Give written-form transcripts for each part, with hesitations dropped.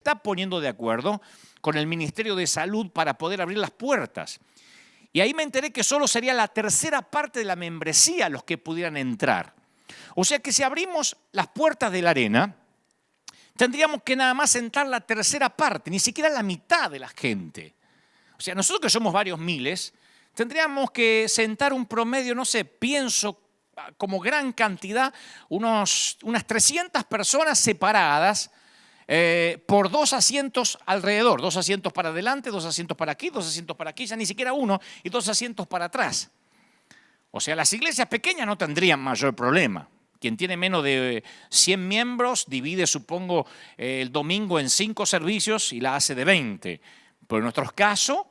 está poniendo de acuerdo con el Ministerio de Salud para poder abrir las puertas. Y ahí me enteré que solo sería la tercera parte de la membresía los que pudieran entrar. O sea que si abrimos las puertas de la arena, tendríamos que nada más entrar la tercera parte, ni siquiera la mitad de la gente. O sea, nosotros que somos varios miles, tendríamos que sentar un promedio, no sé, pienso como gran cantidad, unas 300 personas separadas por 2 asientos alrededor, 2 asientos para adelante, 2 asientos para aquí, 2 asientos para aquí, ya ni siquiera uno, y 2 asientos para atrás. O sea, las iglesias pequeñas no tendrían mayor problema. Quien tiene menos de 100 miembros divide, supongo, el domingo en 5 servicios y la hace de 20. Pero en nuestro caso,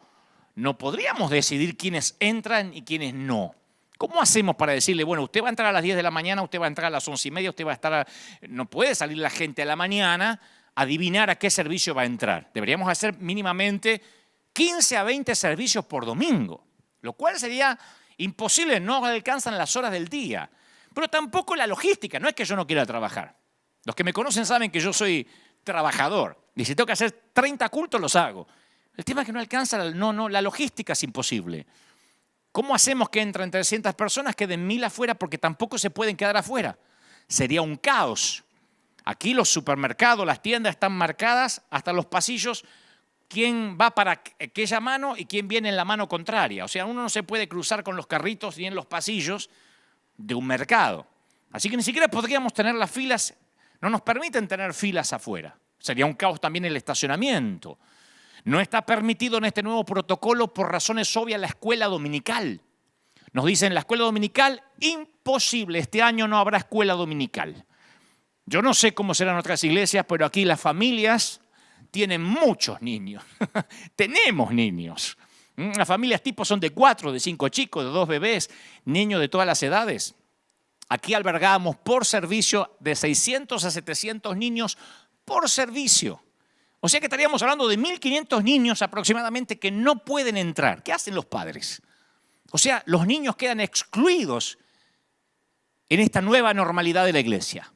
no podríamos decidir quiénes entran y quiénes no. ¿Cómo hacemos para decirle, bueno, usted va a entrar a las 10 de la mañana, usted va a entrar a las 11:30, usted va a estar No puede salir la gente a la mañana a adivinar a qué servicio va a entrar. Deberíamos hacer mínimamente 15 a 20 servicios por domingo, lo cual sería imposible, no alcanzan las horas del día. Pero tampoco la logística, no es que yo no quiera trabajar. Los que me conocen saben que yo soy trabajador. Y si tengo que hacer 30 cultos, los hago. El tema es que no alcanza, la logística es imposible. ¿Cómo hacemos que entren 300 personas, queden 1000 afuera porque tampoco se pueden quedar afuera? Sería un caos. Aquí los supermercados, las tiendas están marcadas hasta los pasillos, quién va para aquella mano y quién viene en la mano contraria. O sea, uno no se puede cruzar con los carritos ni en los pasillos de un mercado. Así que ni siquiera podríamos tener las filas, no nos permiten tener filas afuera. Sería un caos también el estacionamiento. No está permitido en este nuevo protocolo por razones obvias la escuela dominical. Nos dicen la escuela dominical, imposible, este año no habrá escuela dominical. Yo no sé cómo serán otras iglesias, pero aquí las familias tienen muchos niños. Tenemos niños. Las familias tipo son de 4, de 5 chicos, de 2 bebés, niños de todas las edades. Aquí albergamos por servicio de 600 a 700 niños por servicio. O sea que estaríamos hablando de 1.500 niños aproximadamente que no pueden entrar. ¿Qué hacen los padres? O sea, los niños quedan excluidos en esta nueva normalidad de la iglesia.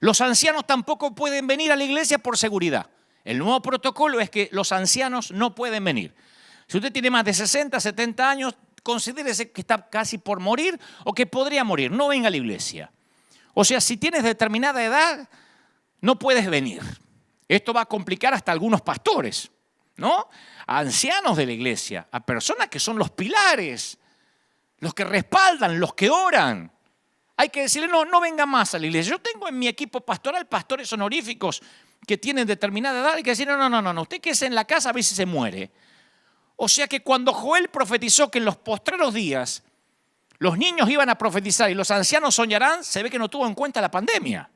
Los ancianos tampoco pueden venir a la iglesia por seguridad. El nuevo protocolo es que los ancianos no pueden venir. Si usted tiene más de 60, 70 años, considérese que está casi por morir o que podría morir. No venga a la iglesia. O sea, si tienes determinada edad, no puedes venir. Esto va a complicar hasta algunos pastores, ¿no? A ancianos de la iglesia, a personas que son los pilares, los que respaldan, los que oran. Hay que decirle, no venga más a la iglesia. Yo tengo en mi equipo pastoral pastores honoríficos que tienen determinada edad. Hay que decirle, no, usted quédese en la casa a ver si se muere. O sea que cuando Joel profetizó que en los postreros días los niños iban a profetizar y los ancianos soñarán, se ve que no tuvo en cuenta la pandemia.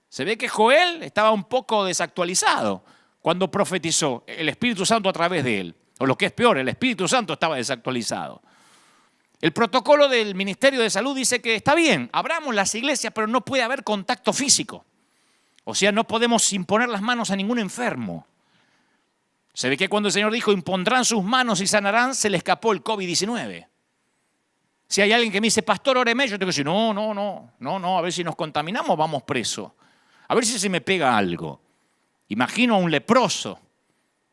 Se ve que Joel estaba un poco desactualizado cuando profetizó el Espíritu Santo a través de él. O lo que es peor, el Espíritu Santo estaba desactualizado. El protocolo del Ministerio de Salud dice que está bien, abramos las iglesias, pero no puede haber contacto físico. O sea, no podemos imponer las manos a ningún enfermo. Se ve que cuando el Señor dijo, impondrán sus manos y sanarán, se le escapó el COVID-19. Si hay alguien que me dice, pastor, óreme, yo tengo que decir, no, a ver si nos contaminamos, vamos presos. A ver si se me pega algo. Imagino a un leproso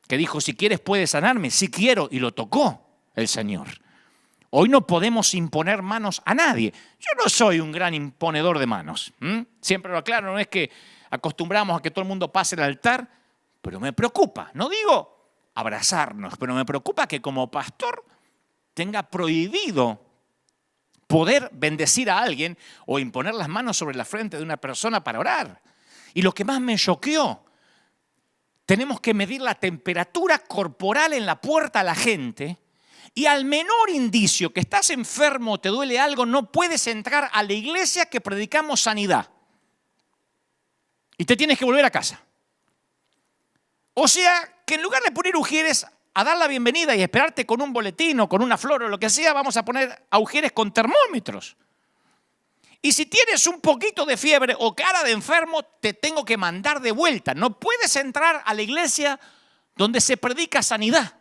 que dijo, si quieres puedes sanarme, si quiero, y lo tocó el Señor. Hoy no podemos imponer manos a nadie. Yo no soy un gran imponedor de manos. Siempre lo aclaro, no es que acostumbramos a que todo el mundo pase el altar, pero me preocupa. No digo abrazarnos, pero me preocupa que como pastor tenga prohibido poder bendecir a alguien o imponer las manos sobre la frente de una persona para orar. Y lo que más me choqueó, tenemos que medir la temperatura corporal en la puerta a la gente. Y al menor indicio que estás enfermo o te duele algo, no puedes entrar a la iglesia que predicamos sanidad. Y te tienes que volver a casa. O sea, que en lugar de poner ujieres a dar la bienvenida y esperarte con un boletín o con una flor o lo que sea, vamos a poner a ujieres con termómetros. Y si tienes un poquito de fiebre o cara de enfermo, te tengo que mandar de vuelta. No puedes entrar a la iglesia donde se predica sanidad.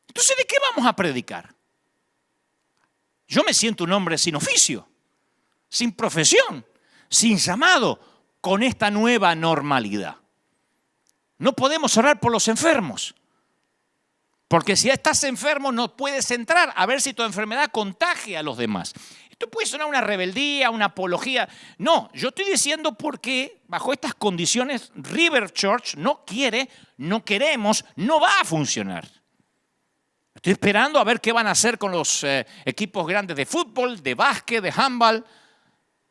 Entonces, ¿de qué vamos a predicar? Yo me siento un hombre sin oficio, sin profesión, sin llamado, con esta nueva normalidad. no podemos orar por los enfermos. Porque si estás enfermo no puedes entrar a ver si tu enfermedad contagia a los demás. Esto puede sonar una rebeldía, una apología. No, yo estoy diciendo porque bajo estas condiciones River Church no quiere, no queremos, no va a funcionar. Estoy esperando a ver qué van a hacer con los equipos grandes de fútbol, de básquet, de handball,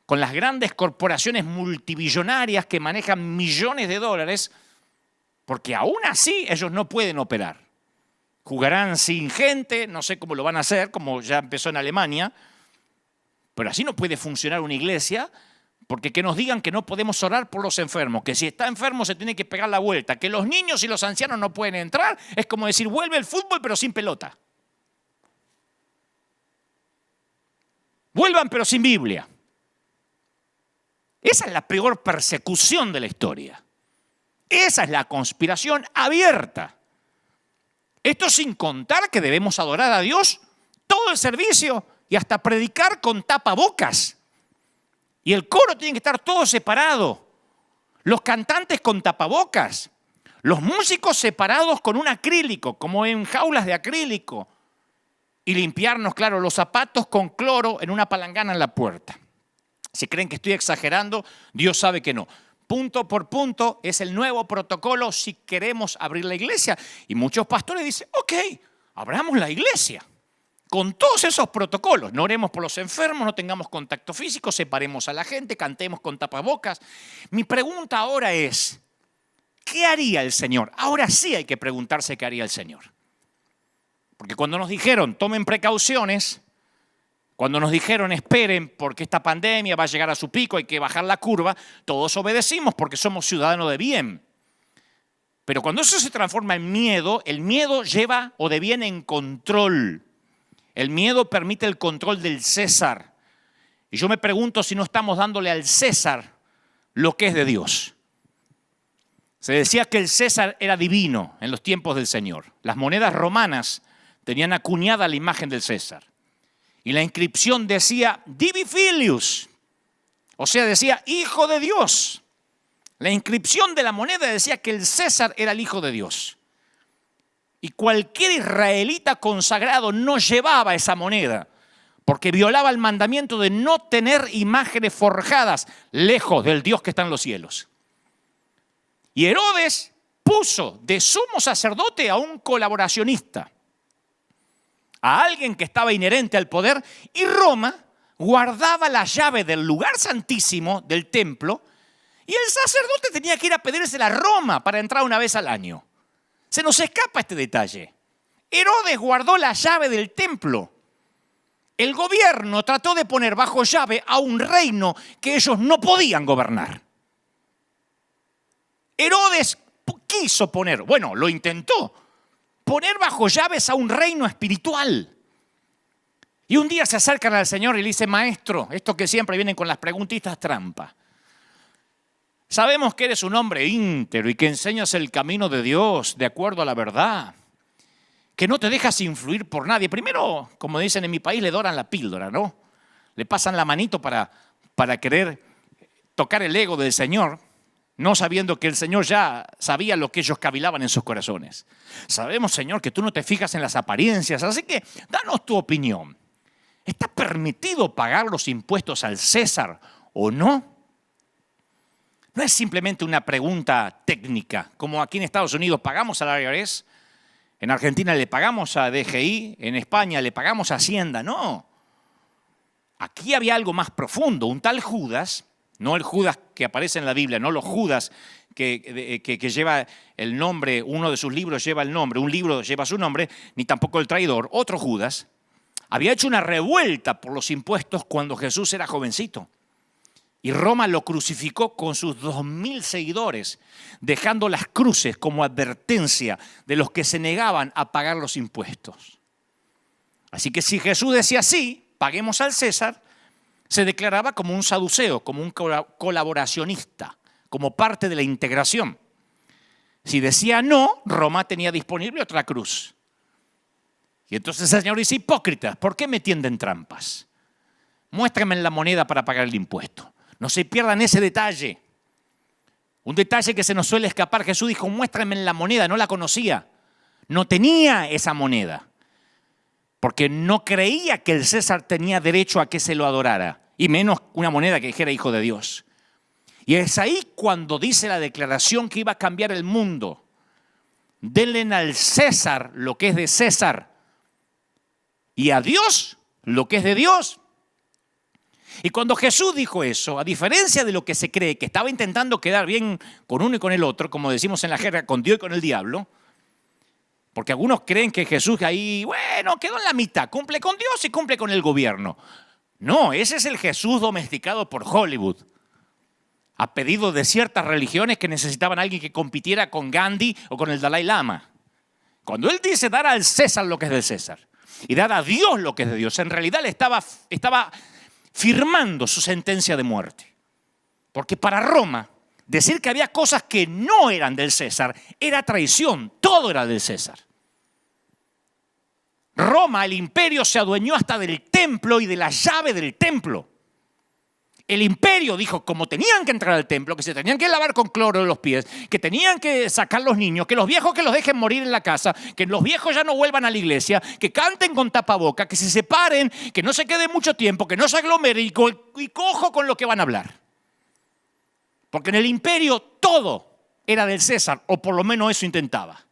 con las grandes corporaciones multibillonarias que manejan millones de dólares, porque aún así ellos no pueden operar. Jugarán sin gente, no sé cómo lo van a hacer, como ya empezó en Alemania, pero así no puede funcionar una iglesia, porque que nos digan que no podemos orar por los enfermos, que si está enfermo se tiene que pegar la vuelta, que los niños y los ancianos no pueden entrar, es como decir, vuelve el fútbol pero sin pelota. Vuelvan pero sin Biblia. Esa es la peor persecución de la historia. Esa es la conspiración abierta. Esto sin contar que debemos adorar a Dios todo el servicio y hasta predicar con tapabocas. Y el coro tiene que estar todo separado. Los cantantes con tapabocas. Los músicos separados con un acrílico, como en jaulas de acrílico. Y limpiarnos, claro, los zapatos con cloro en una palangana en la puerta. Si creen que estoy exagerando, Dios sabe que no. Punto por punto es el nuevo protocolo si queremos abrir la iglesia. Y muchos pastores dicen, ok, abramos la iglesia. Con todos esos protocolos, no oremos por los enfermos, no tengamos contacto físico, separemos a la gente, cantemos con tapabocas. Mi pregunta ahora es, ¿qué haría el Señor? Ahora sí hay que preguntarse qué haría el Señor. Porque cuando nos dijeron, tomen precauciones, cuando nos dijeron, esperen porque esta pandemia va a llegar a su pico, hay que bajar la curva, todos obedecimos porque somos ciudadanos de bien. Pero cuando eso se transforma en miedo, el miedo lleva o deviene en control. El miedo permite el control del César. Y yo me pregunto si no estamos dándole al César lo que es de Dios. Se decía que el César era divino en los tiempos del Señor. Las monedas romanas tenían acuñada la imagen del César. Y la inscripción decía Divi Filius, o sea, decía Hijo de Dios. La inscripción de la moneda decía que el César era el Hijo de Dios. Y cualquier israelita consagrado no llevaba esa moneda, porque violaba el mandamiento de no tener imágenes forjadas lejos del Dios que está en los cielos. Y Herodes puso de sumo sacerdote a un colaboracionista, a alguien que estaba inherente al poder, y Roma guardaba la llave del lugar santísimo del templo, y el sacerdote tenía que ir a pedírsela a Roma para entrar una vez al año. Se nos escapa este detalle. Herodes guardó la llave del templo. El gobierno trató de poner bajo llave a un reino que ellos no podían gobernar. Herodes quiso poner, bueno, lo intentó, poner bajo llaves a un reino espiritual. Y un día se acercan al Señor y le dicen, maestro, esto que siempre vienen con las preguntitas trampa. Sabemos que eres un hombre íntegro y que enseñas el camino de Dios de acuerdo a la verdad, que no te dejas influir por nadie. Primero, como dicen en mi país, le doran la píldora, ¿no? Le pasan la manito para querer tocar el ego del Señor, no sabiendo que el Señor ya sabía lo que ellos cavilaban en sus corazones. Sabemos, Señor, que tú no te fijas en las apariencias, así que danos tu opinión. ¿Está permitido pagar los impuestos al César o no? No es simplemente una pregunta técnica, como aquí en Estados Unidos pagamos al IRS, en Argentina le pagamos a DGI, en España le pagamos a Hacienda. No. Aquí había algo más profundo. Un tal Judas, no el Judas que aparece en la Biblia, no los Judas que lleva el nombre, uno de sus libros lleva el nombre, un libro lleva su nombre, ni tampoco el traidor, otro Judas, había hecho una revuelta por los impuestos cuando Jesús era jovencito. Y Roma lo crucificó con sus 2.000 seguidores, dejando las cruces como advertencia de los que se negaban a pagar los impuestos. Así que si Jesús decía sí, paguemos al César, se declaraba como un saduceo, como un colaboracionista, como parte de la integración. Si decía no, Roma tenía disponible otra cruz. Y entonces el Señor dice, hipócritas, ¿por qué me tienden trampas? Muéstrame la moneda para pagar el impuesto. No se pierdan ese detalle. Un detalle que se nos suele escapar, Jesús dijo, muéstrame la moneda, no la conocía. No tenía esa moneda, porque no creía que el César tenía derecho a que se lo adorara, y menos una moneda que dijera hijo de Dios. Y es ahí cuando dice la declaración que iba a cambiar el mundo. Denle al César lo que es de César y a Dios lo que es de Dios. Y cuando Jesús dijo eso, a diferencia de lo que se cree, que estaba intentando quedar bien con uno y con el otro, como decimos en la jerga, con Dios y con el diablo, porque algunos creen que Jesús ahí, bueno, quedó en la mitad, cumple con Dios y cumple con el gobierno. No, ese es el Jesús domesticado por Hollywood, a pedido de ciertas religiones que necesitaban a alguien que compitiera con Gandhi o con el Dalai Lama. Cuando él dice dar al César lo que es del César y dar a Dios lo que es de Dios, en realidad le estaba firmando su sentencia de muerte. Porque para Roma, decir que había cosas que no eran del César era traición, todo era del César. Roma, el imperio, se adueñó hasta del templo y de la llave del templo. El imperio dijo, como tenían que entrar al templo, que se tenían que lavar con cloro los pies, que tenían que sacar los niños, que los viejos que los dejen morir en la casa, que los viejos ya no vuelvan a la iglesia, que canten con tapaboca, que se separen, que no se queden mucho tiempo, que no se aglomeren y cojo con lo que van a hablar. Porque en el imperio todo era del César, o por lo menos eso intentaba.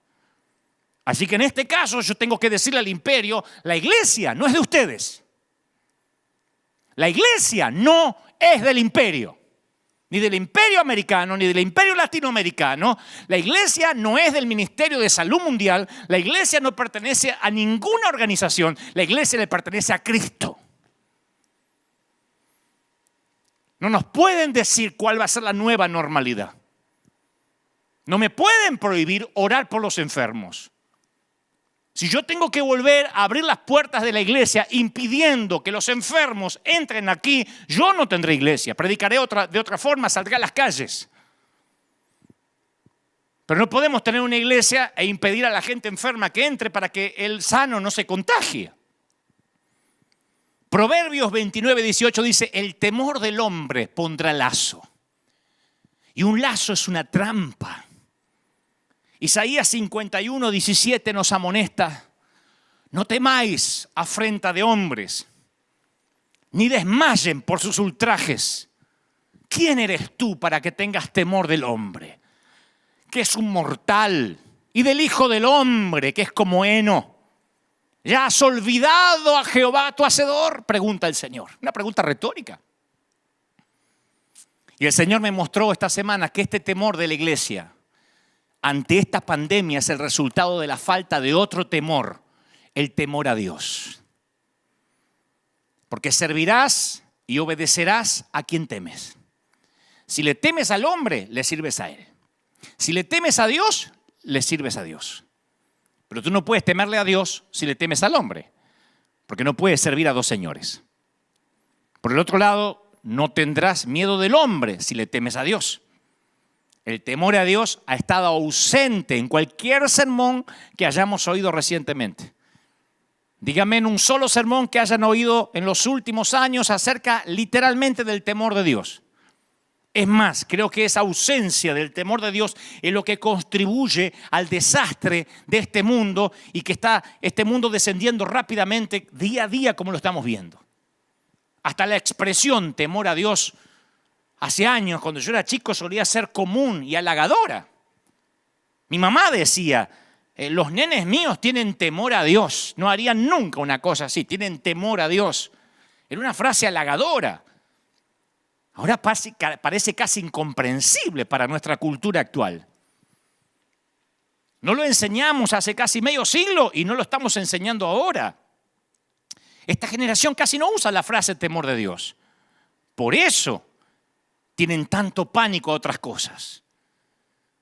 Así que en este caso yo tengo que decirle al imperio, la iglesia no es de ustedes. La iglesia no es del imperio, ni del imperio americano, ni del imperio latinoamericano. La iglesia no es del Ministerio de Salud Mundial. La iglesia no pertenece a ninguna organización. La iglesia le pertenece a Cristo. No nos pueden decir cuál va a ser la nueva normalidad. No me pueden prohibir orar por los enfermos. Si yo tengo que volver a abrir las puertas de la iglesia impidiendo que los enfermos entren aquí, yo no tendré iglesia. Predicaré de otra forma, saldré a las calles. Pero no podemos tener una iglesia e impedir a la gente enferma que entre para que el sano no se contagie. Proverbios 29:18 dice, el temor del hombre pondrá lazo. Y un lazo es una trampa. Isaías 51:17 nos amonesta, no temáis afrenta de hombres, ni desmayen por sus ultrajes. ¿Quién eres tú para que tengas temor del hombre, que es un mortal, y del Hijo del Hombre, que es como heno? ¿Ya has olvidado a Jehová tu Hacedor? Pregunta el Señor. Una pregunta retórica. Y el Señor me mostró esta semana que este temor de la iglesia ante esta pandemia es el resultado de la falta de otro temor, el temor a Dios. Porque servirás y obedecerás a quien temes. Si le temes al hombre, le sirves a él. Si le temes a Dios, le sirves a Dios. Pero tú no puedes temerle a Dios si le temes al hombre, porque no puedes servir a dos señores. Por el otro lado, no tendrás miedo del hombre si le temes a Dios. El temor a Dios ha estado ausente en cualquier sermón que hayamos oído recientemente. Dígame en un solo sermón que hayan oído en los últimos años acerca literalmente del temor de Dios. Es más, creo que esa ausencia del temor de Dios es lo que contribuye al desastre de este mundo y que está este mundo descendiendo rápidamente día a día como lo estamos viendo. Hasta la expresión temor a Dios hace años, cuando yo era chico, solía ser común y halagadora. Mi mamá decía, los nenes míos tienen temor a Dios. No harían nunca una cosa así, tienen temor a Dios. Era una frase halagadora. Ahora parece casi incomprensible para nuestra cultura actual. No lo enseñamos hace casi medio siglo y no lo estamos enseñando ahora. Esta generación casi no usa la frase temor de Dios. Por eso tienen tanto pánico a otras cosas.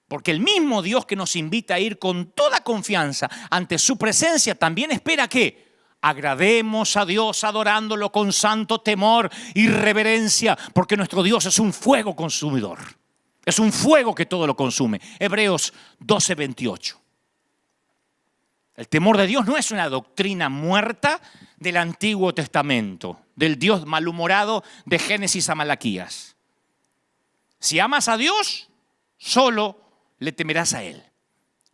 Porque el mismo Dios que nos invita a ir con toda confianza ante su presencia también espera que agrademos a Dios adorándolo con santo temor y reverencia, porque nuestro Dios es un fuego consumidor. Es un fuego que todo lo consume. Hebreos 12:28. El temor de Dios no es una doctrina muerta del Antiguo Testamento, del Dios malhumorado de Génesis a Malaquías. Si amas a Dios, solo le temerás a Él.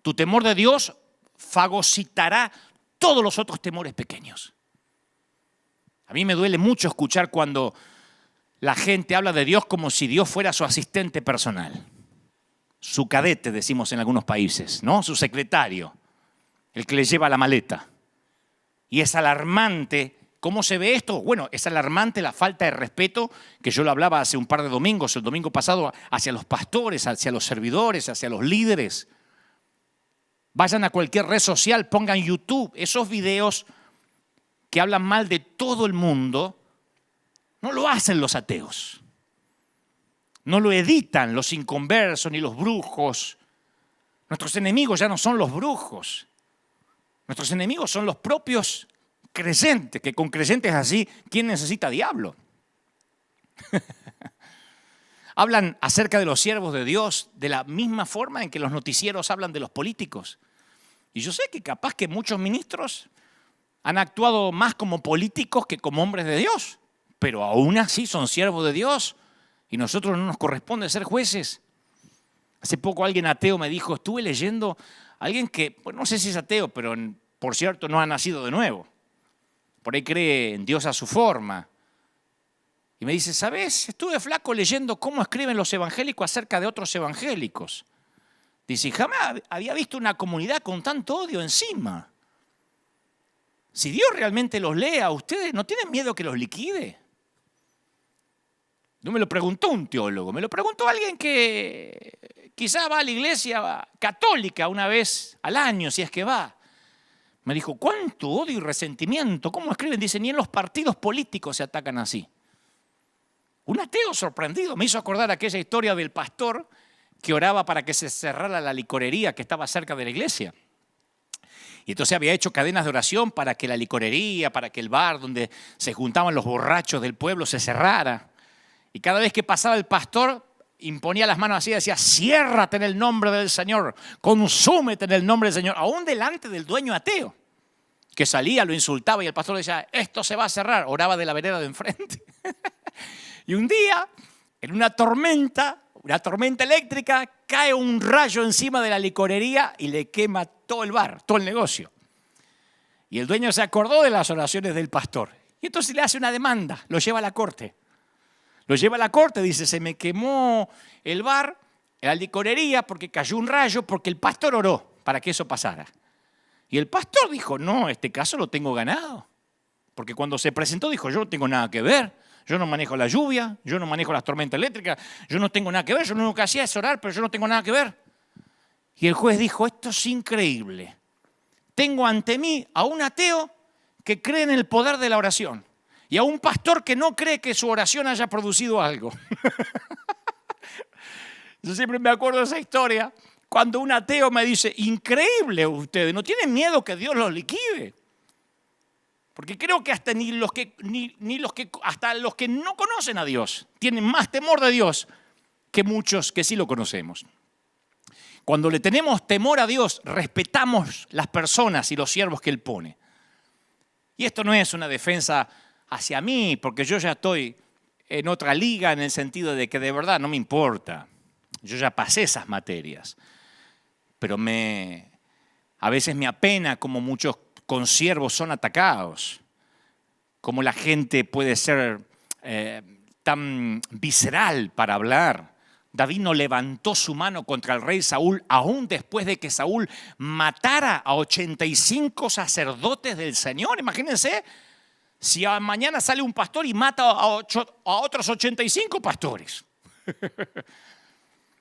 Tu temor de Dios fagocitará todos los otros temores pequeños. A mí me duele mucho escuchar cuando la gente habla de Dios como si Dios fuera su asistente personal. Su cadete, decimos en algunos países, ¿no? Su secretario, el que le lleva la maleta. Y es alarmante. ¿Cómo se ve esto? Bueno, es alarmante la falta de respeto que yo lo hablaba hace un par de domingos, el domingo pasado, hacia los pastores, hacia los servidores, hacia los líderes. Vayan a cualquier red social, pongan YouTube, esos videos que hablan mal de todo el mundo, no lo hacen los ateos. No lo editan los inconversos ni los brujos. Nuestros enemigos ya no son los brujos. Nuestros enemigos son los propios creyentes, que con creyentes así, ¿quién necesita diablo? Hablan acerca de los siervos de Dios de la misma forma en que los noticieros hablan de los políticos. Y yo sé que capaz que muchos ministros han actuado más como políticos que como hombres de Dios, pero aún así son siervos de Dios y nosotros no nos corresponde ser jueces. Hace poco alguien ateo me dijo, estuve leyendo a alguien que, pues no sé si es ateo, pero por cierto no ha nacido de nuevo. Por ahí cree en Dios a su forma. Y me dice, ¿sabes? Estuve flaco leyendo cómo escriben los evangélicos acerca de otros evangélicos. Dice, jamás había visto una comunidad con tanto odio encima. Si Dios realmente los lee a ustedes, ¿no tienen miedo que los liquide? No me lo preguntó un teólogo, me lo preguntó alguien que quizá va a la iglesia católica una vez al año, si es que va. Me dijo, ¿cuánto odio y resentimiento? ¿Cómo escriben? Dice, ni en los partidos políticos se atacan así. Un ateo sorprendido me hizo acordar aquella historia del pastor que oraba para que se cerrara la licorería que estaba cerca de la iglesia. Y entonces había hecho cadenas de oración para que la licorería, para que el bar donde se juntaban los borrachos del pueblo se cerrara. Y cada vez que pasaba el pastor, imponía las manos así y decía, ciérrate en el nombre del Señor, consúmete en el nombre del Señor, aún delante del dueño ateo, que salía, lo insultaba y el pastor decía, esto se va a cerrar, oraba de la vereda de enfrente. Y un día, en una tormenta eléctrica, cae un rayo encima de la licorería y le quema todo el bar, todo el negocio. Y el dueño se acordó de las oraciones del pastor. Y entonces le hace una demanda, lo lleva a la corte. Lo lleva a la corte, dice, se me quemó el bar, la licorería, porque cayó un rayo, porque el pastor oró para que eso pasara. Y el pastor dijo, no, este caso lo tengo ganado. Porque cuando se presentó dijo, yo no tengo nada que ver. Yo no manejo la lluvia, yo no manejo las tormentas eléctricas, yo no tengo nada que ver, yo lo único que hacía es orar, pero yo no tengo nada que ver. Y el juez dijo, esto es increíble. Tengo ante mí a un ateo que cree en el poder de la oración y a un pastor que no cree que su oración haya producido algo. Yo siempre me acuerdo de esa historia cuando un ateo me dice, increíble ustedes, ¿no tienen miedo que Dios los liquide? Porque creo que hasta hasta los que no conocen a Dios tienen más temor de Dios que muchos que sí lo conocemos. Cuando le tenemos temor a Dios, respetamos las personas y los siervos que Él pone. Y esto no es una defensa hacia mí, porque yo ya estoy en otra liga en el sentido de que de verdad no me importa. Yo ya pasé esas materias. Pero a veces me apena como muchos consiervos son atacados, como la gente puede ser tan visceral para hablar. David no levantó su mano contra el rey Saúl aún después de que Saúl matara a 85 sacerdotes del Señor. Imagínense si mañana sale un pastor y mata a otros 85 pastores.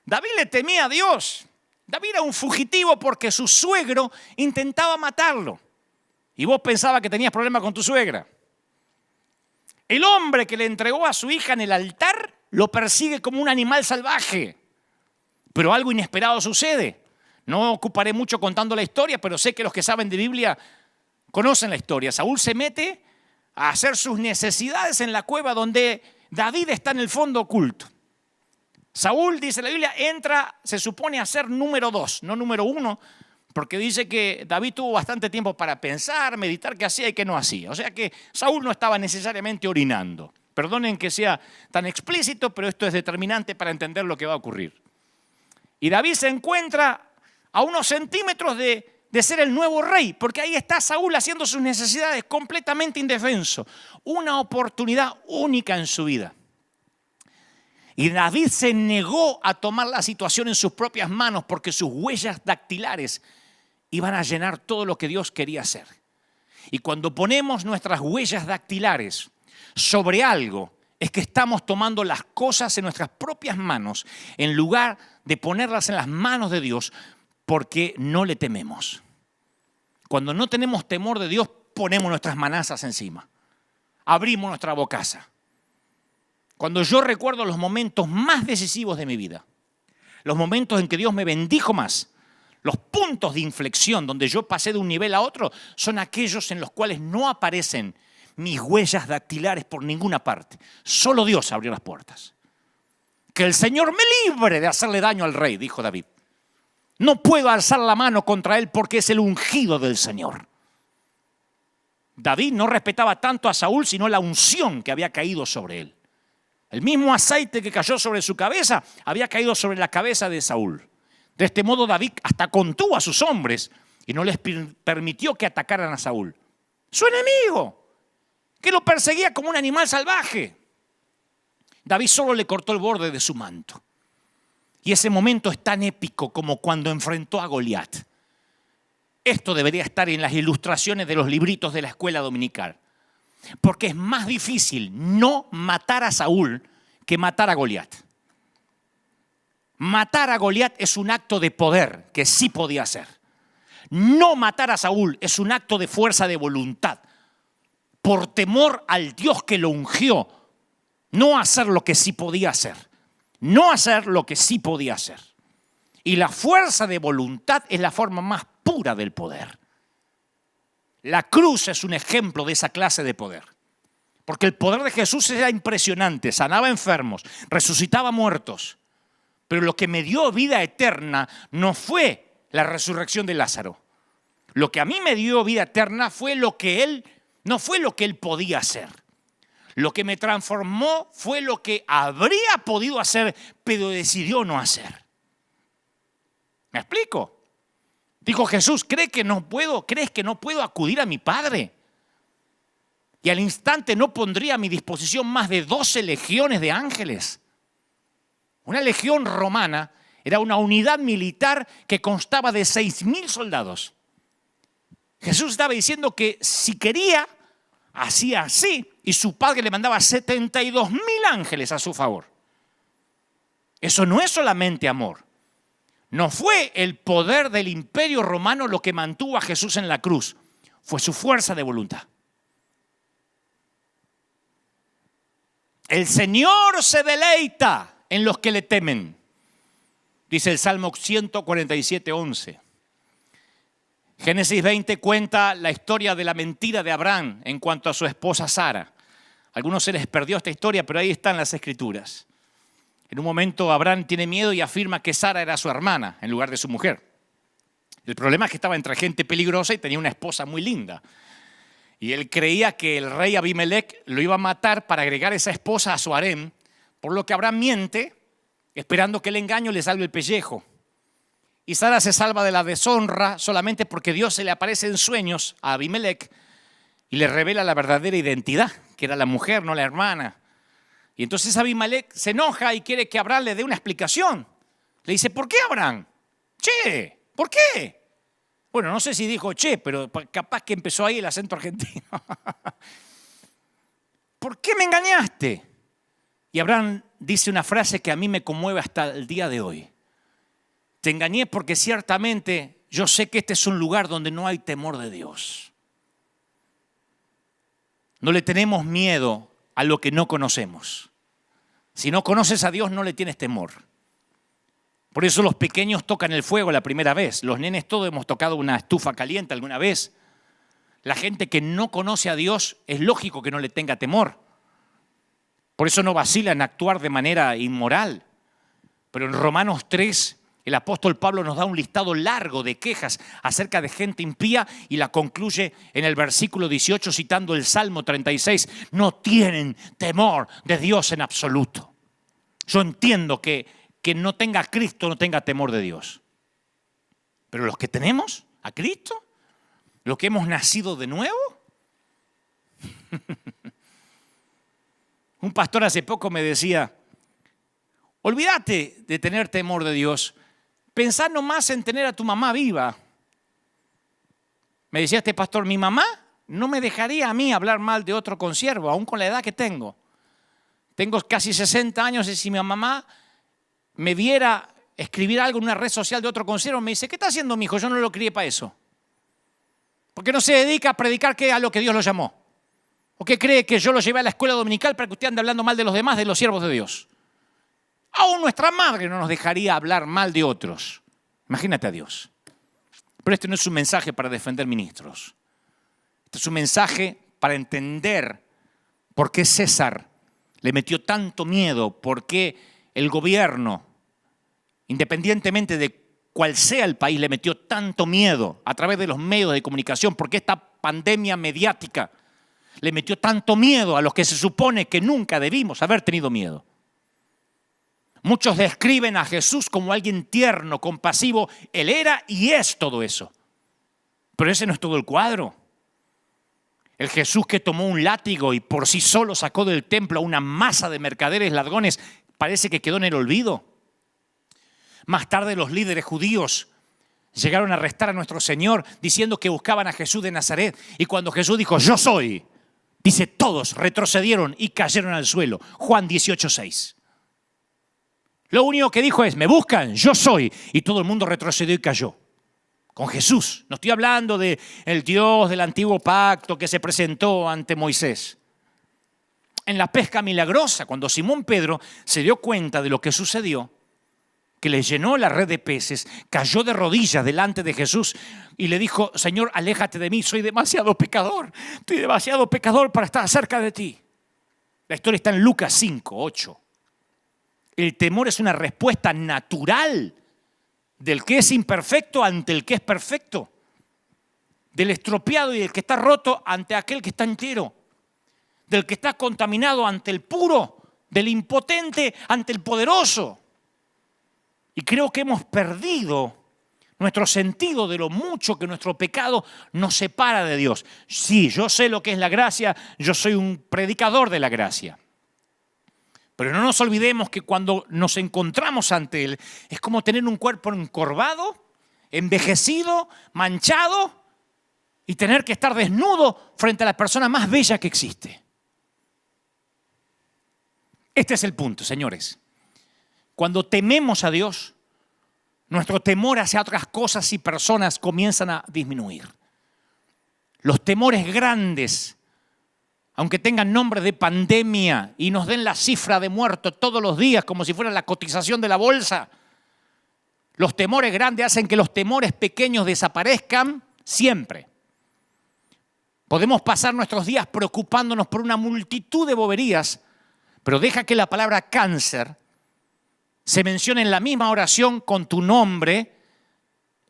David le temía a Dios. David era un fugitivo porque su suegro intentaba matarlo. Y vos pensabas que tenías problemas con tu suegra. El hombre que le entregó a su hija en el altar lo persigue como un animal salvaje. Pero algo inesperado sucede. No ocuparé mucho contando la historia, pero sé que los que saben de Biblia conocen la historia. Saúl se mete a hacer sus necesidades en la cueva donde David está en el fondo oculto. Saúl, dice la Biblia, entra, se supone a ser número 2, no número 1, porque dice que David tuvo bastante tiempo para pensar, meditar qué hacía y qué no hacía. O sea que Saúl no estaba necesariamente orinando. Perdonen que sea tan explícito, pero esto es determinante para entender lo que va a ocurrir. Y David se encuentra a unos centímetros de ser el nuevo rey, porque ahí está Saúl haciendo sus necesidades completamente indefenso. Una oportunidad única en su vida. Y David se negó a tomar la situación en sus propias manos porque sus huellas dactilares iban a llenar todo lo que Dios quería hacer. Y cuando ponemos nuestras huellas dactilares sobre algo, es que estamos tomando las cosas en nuestras propias manos en lugar de ponerlas en las manos de Dios, porque no le tememos. Cuando no tenemos temor de Dios, ponemos nuestras manazas encima. Abrimos nuestra bocaza. Cuando yo recuerdo los momentos más decisivos de mi vida, los momentos en que Dios me bendijo más, los puntos de inflexión donde yo pasé de un nivel a otro, son aquellos en los cuales no aparecen mis huellas dactilares por ninguna parte. Solo Dios abrió las puertas. Que el Señor me libre de hacerle daño al rey, dijo David. No puedo alzar la mano contra él porque es el ungido del Señor. David no respetaba tanto a Saúl, sino la unción que había caído sobre él. El mismo aceite que cayó sobre su cabeza había caído sobre la cabeza de Saúl. De este modo David hasta contuvo a sus hombres y no les permitió que atacaran a Saúl, su enemigo, que lo perseguía como un animal salvaje. David solo le cortó el borde de su manto. Y ese momento es tan épico como cuando enfrentó a Goliat. Esto debería estar en las ilustraciones de los libritos de la escuela dominical. Porque es más difícil no matar a Saúl que matar a Goliat. Matar a Goliat es un acto de poder que sí podía hacer. No matar a Saúl es un acto de fuerza de voluntad. Por temor al Dios que lo ungió, no hacer lo que sí podía hacer. No hacer lo que sí podía hacer. Y la fuerza de voluntad es la forma más pura del poder. La cruz es un ejemplo de esa clase de poder. Porque el poder de Jesús era impresionante. Sanaba enfermos, resucitaba muertos. Pero lo que me dio vida eterna no fue la resurrección de Lázaro. Lo que a mí me dio vida eterna fue no fue lo que él podía hacer. Lo que me transformó fue lo que habría podido hacer, pero decidió no hacer. ¿Me explico? Dijo Jesús, ¿crees que no puedo acudir a mi Padre? Y al instante no pondría a mi disposición más de 12 legiones de ángeles. Una legión romana era una unidad militar que constaba de 6.000 soldados. Jesús estaba diciendo que si quería, hacía así, y su Padre le mandaba 72.000 ángeles a su favor. Eso no es solamente amor. No fue el poder del imperio romano lo que mantuvo a Jesús en la cruz, fue su fuerza de voluntad. El Señor se deleita en los que le temen, dice el Salmo 147:11. Génesis 20 cuenta la historia de la mentira de Abraham en cuanto a su esposa Sara. A algunos se les perdió esta historia, pero ahí están las escrituras. En un momento Abraham tiene miedo y afirma que Sara era su hermana en lugar de su mujer. El problema es que estaba entre gente peligrosa y tenía una esposa muy linda. Y él creía que el rey Abimelech lo iba a matar para agregar esa esposa a su harem, por lo que Abraham miente, esperando que el engaño le salve el pellejo. Y Sara se salva de la deshonra solamente porque Dios se le aparece en sueños a Abimelech y le revela la verdadera identidad, que era la mujer, no la hermana. Y entonces Abimelech se enoja y quiere que Abraham le dé una explicación. Le dice, ¿por qué Abraham? Che, ¿por qué? Bueno, no sé si dijo che, pero capaz que empezó ahí el acento argentino. ¿Por qué me engañaste? Y Abraham dice una frase que a mí me conmueve hasta el día de hoy. Te engañé porque ciertamente yo sé que este es un lugar donde no hay temor de Dios. No le tenemos miedo a lo que no conocemos. Si no conoces a Dios, no le tienes temor. Por eso los pequeños tocan el fuego la primera vez. Los nenes todos hemos tocado una estufa caliente alguna vez. La gente que no conoce a Dios es lógico que no le tenga temor. Por eso no vacila en actuar de manera inmoral. Pero en Romanos 3, el apóstol Pablo nos da un listado largo de quejas acerca de gente impía y la concluye en el versículo 18 citando el Salmo 36. No tienen temor de Dios en absoluto. Yo entiendo que que no tenga a Cristo no tenga temor de Dios. Pero los que tenemos a Cristo, los que hemos nacido de nuevo. Un pastor hace poco me decía, olvídate de tener temor de Dios, pensá nomás en tener a tu mamá viva. Me decía este pastor, mi mamá no me dejaría a mí hablar mal de otro consiervo, aún con la edad que tengo. Tengo casi 60 años y si mi mamá me viera escribir algo en una red social de otro consiervo, me dice, ¿qué está haciendo mi hijo? Yo no lo crié para eso. ¿Por qué no se dedica a predicar a lo que Dios lo llamó? ¿O qué cree que yo lo llevé a la escuela dominical para que usted ande hablando mal de los demás, de los siervos de Dios? Aún nuestra madre no nos dejaría hablar mal de otros. Imagínate a Dios. Pero este no es un mensaje para defender ministros. Este es un mensaje para entender por qué César le metió tanto miedo, por qué el gobierno, independientemente de cuál sea el país, le metió tanto miedo a través de los medios de comunicación, por qué esta pandemia mediática le metió tanto miedo a los que se supone que nunca debimos haber tenido miedo. Muchos describen a Jesús como alguien tierno, compasivo. Él era y es todo eso. Pero ese no es todo el cuadro. El Jesús que tomó un látigo y por sí solo sacó del templo a una masa de mercaderes ladrones, parece que quedó en el olvido. Más tarde los líderes judíos llegaron a arrestar a nuestro Señor diciendo que buscaban a Jesús de Nazaret. Y cuando Jesús dijo, yo soy, dice, todos retrocedieron y cayeron al suelo. Juan 18:6. Lo único que dijo es, me buscan, yo soy. Y todo el mundo retrocedió y cayó. Con Jesús. No estoy hablando del Dios del antiguo pacto que se presentó ante Moisés. En la pesca milagrosa, cuando Simón Pedro se dio cuenta de lo que sucedió, que le llenó la red de peces, cayó de rodillas delante de Jesús y le dijo, Señor, aléjate de mí, soy demasiado pecador. Estoy demasiado pecador para estar cerca de ti. La historia está en Lucas 5:8. El temor es una respuesta natural del que es imperfecto ante el que es perfecto, del estropeado y del que está roto ante aquel que está entero, del que está contaminado ante el puro, del impotente ante el poderoso. Y creo que hemos perdido nuestro sentido de lo mucho que nuestro pecado nos separa de Dios. Sí, yo sé lo que es la gracia, yo soy un predicador de la gracia. Pero no nos olvidemos que cuando nos encontramos ante Él, es como tener un cuerpo encorvado, envejecido, manchado y tener que estar desnudo frente a la persona más bella que existe. Este es el punto, señores. Cuando tememos a Dios, nuestro temor hacia otras cosas y personas comienzan a disminuir. Los temores grandes, aunque tengan nombre de pandemia y nos den la cifra de muertos todos los días como si fuera la cotización de la bolsa, los temores grandes hacen que los temores pequeños desaparezcan siempre. Podemos pasar nuestros días preocupándonos por una multitud de boberías, pero deja que la palabra cáncer se mencione en la misma oración con tu nombre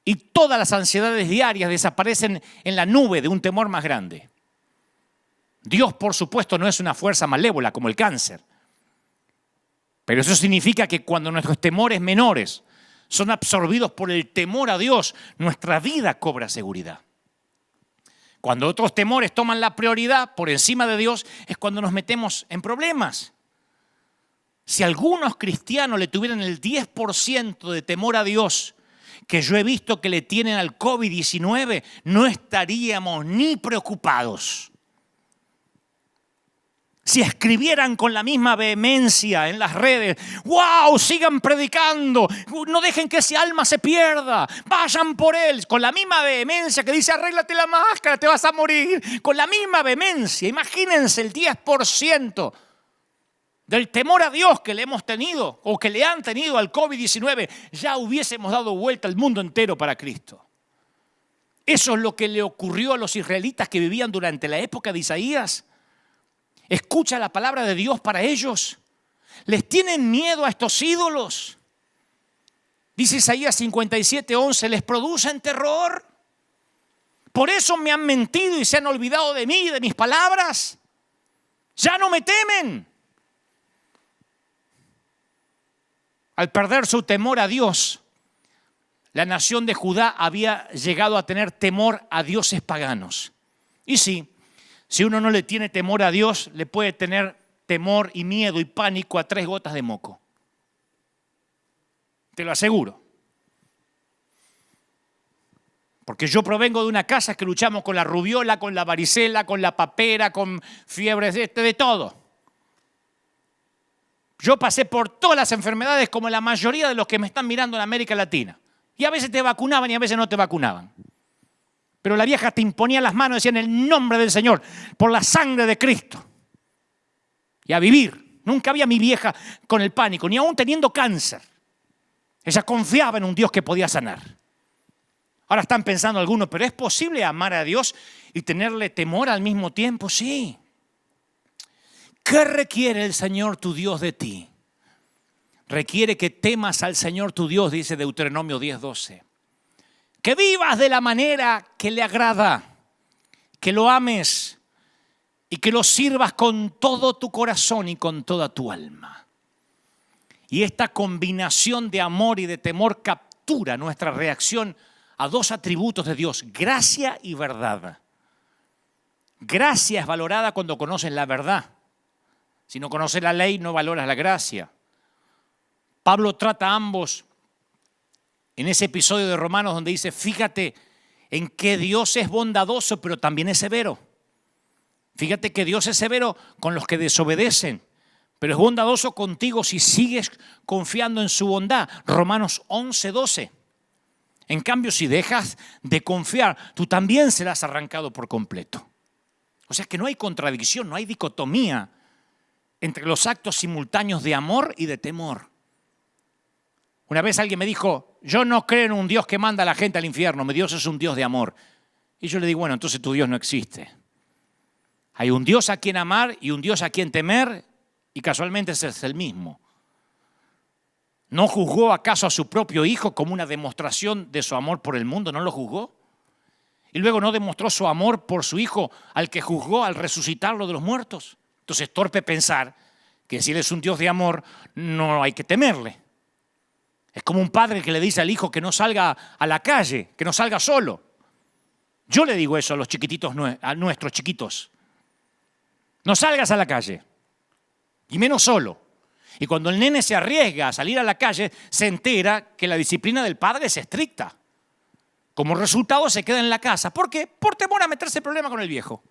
y todas las ansiedades diarias desaparecen en la nube de un temor más grande. Dios, por supuesto, no es una fuerza malévola como el cáncer. Pero eso significa que cuando nuestros temores menores son absorbidos por el temor a Dios, nuestra vida cobra seguridad. Cuando otros temores toman la prioridad por encima de Dios, es cuando nos metemos en problemas. Si algunos cristianos le tuvieran el 10% de temor a Dios que yo he visto que le tienen al COVID-19, no estaríamos ni preocupados. Si escribieran con la misma vehemencia en las redes, ¡wow! Sigan predicando, no dejen que ese alma se pierda, vayan por él, con la misma vehemencia que dice, arréglate la máscara, te vas a morir, con la misma vehemencia. Imagínense el 10% del temor a Dios que le hemos tenido o que le han tenido al COVID-19, ya hubiésemos dado vuelta al mundo entero para Cristo. Eso es lo que le ocurrió a los israelitas que vivían durante la época de Isaías. Escucha la palabra de Dios para ellos. ¿Les tienen miedo a estos ídolos? Dice Isaías 57:11, les producen terror. Por eso me han mentido y se han olvidado de mí y de mis palabras. Ya no me temen. Al perder su temor a Dios, la nación de Judá había llegado a tener temor a dioses paganos. Y sí, si uno no le tiene temor a Dios, le puede tener temor y miedo y pánico a 3 gotas de moco. Te lo aseguro. Porque yo provengo de una casa que luchamos con la rubiola, con la varicela, con la papera, con fiebres de todo. Yo pasé por todas las enfermedades como la mayoría de los que me están mirando en América Latina. Y a veces te vacunaban y a veces no te vacunaban. Pero la vieja te imponía las manos y decía: en el nombre del Señor, por la sangre de Cristo. Y a vivir. Nunca había mi vieja con el pánico, ni aún teniendo cáncer. Ella confiaba en un Dios que podía sanar. Ahora están pensando algunos, ¿pero es posible amar a Dios y tenerle temor al mismo tiempo? Sí. ¿Qué requiere el Señor tu Dios de ti? Requiere que temas al Señor tu Dios, dice Deuteronomio 10:12. Que vivas de la manera que le agrada, que lo ames y que lo sirvas con todo tu corazón y con toda tu alma. Y esta combinación de amor y de temor captura nuestra reacción a 2 atributos de Dios: gracia y verdad. Gracia es valorada cuando conoces la verdad. Si no conoces la ley, no valoras la gracia. Pablo trata a ambos en ese episodio de Romanos donde dice: fíjate en que Dios es bondadoso, pero también es severo. Fíjate que Dios es severo con los que desobedecen, pero es bondadoso contigo si sigues confiando en su bondad. Romanos 11:12. En cambio, si dejas de confiar, tú también serás arrancado por completo. O sea que no hay contradicción, no hay dicotomía entre los actos simultáneos de amor y de temor. Una vez alguien me dijo: yo no creo en un Dios que manda a la gente al infierno, mi Dios es un Dios de amor. Y yo le digo: bueno, entonces tu Dios no existe. Hay un Dios a quien amar y un Dios a quien temer, y casualmente ese es el mismo. ¿No juzgó acaso a su propio Hijo como una demostración de su amor por el mundo? ¿No lo juzgó? Y luego no demostró su amor por su Hijo al que juzgó al resucitarlo de los muertos. Entonces es torpe pensar que si Él es un Dios de amor, no hay que temerle. Es como un padre que le dice al hijo que no salga a la calle, que no salga solo. Yo le digo eso a los chiquititos, a nuestros chiquitos. No salgas a la calle, y menos solo. Y cuando el nene se arriesga a salir a la calle, se entera que la disciplina del padre es estricta. Como resultado se queda en la casa. ¿Por qué? Por temor a meterse en problema con el viejo.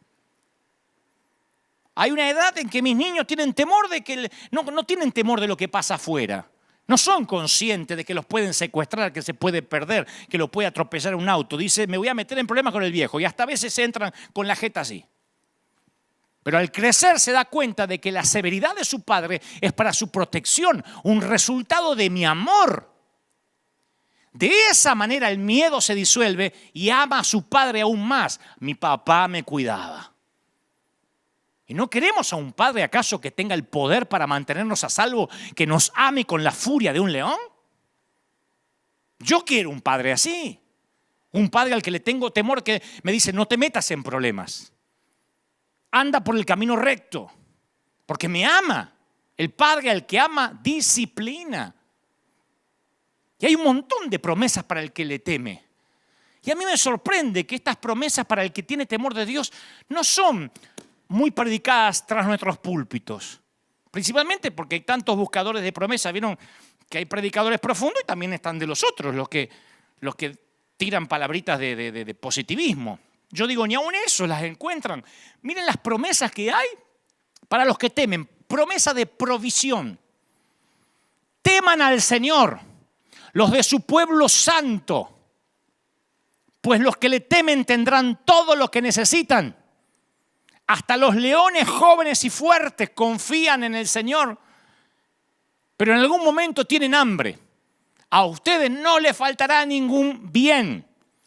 Hay una edad en que mis niños tienen temor de que no tienen temor de lo que pasa afuera. No son conscientes de que los pueden secuestrar, que se puede perder, que lo puede atropellar un auto. Dice: me voy a meter en problemas con el viejo. Y hasta a veces entran con la jeta así. Pero al crecer se da cuenta de que la severidad de su padre es para su protección, un resultado de mi amor. De esa manera el miedo se disuelve y ama a su padre aún más. Mi papá me cuidaba. ¿Y no queremos a un padre acaso que tenga el poder para mantenernos a salvo, que nos ame con la furia de un león? Yo quiero un padre así. Un padre al que le tengo temor, que me dice: no te metas en problemas. Anda por el camino recto, porque me ama. El padre al que ama disciplina. Y hay un montón de promesas para el que le teme. Y a mí me sorprende que estas promesas para el que tiene temor de Dios no son muy predicadas tras nuestros púlpitos. Principalmente porque hay tantos buscadores de promesas. Vieron que hay predicadores profundos y también están de los otros, los que tiran palabritas de positivismo. Yo digo, ni aun eso las encuentran. Miren las promesas que hay para los que temen. Promesa de provisión. Teman al Señor, los de su pueblo santo, pues los que le temen tendrán todo lo que necesitan. Hasta los leones jóvenes y fuertes confían en el Señor, pero en algún momento tienen hambre. A ustedes no les faltará ningún bien.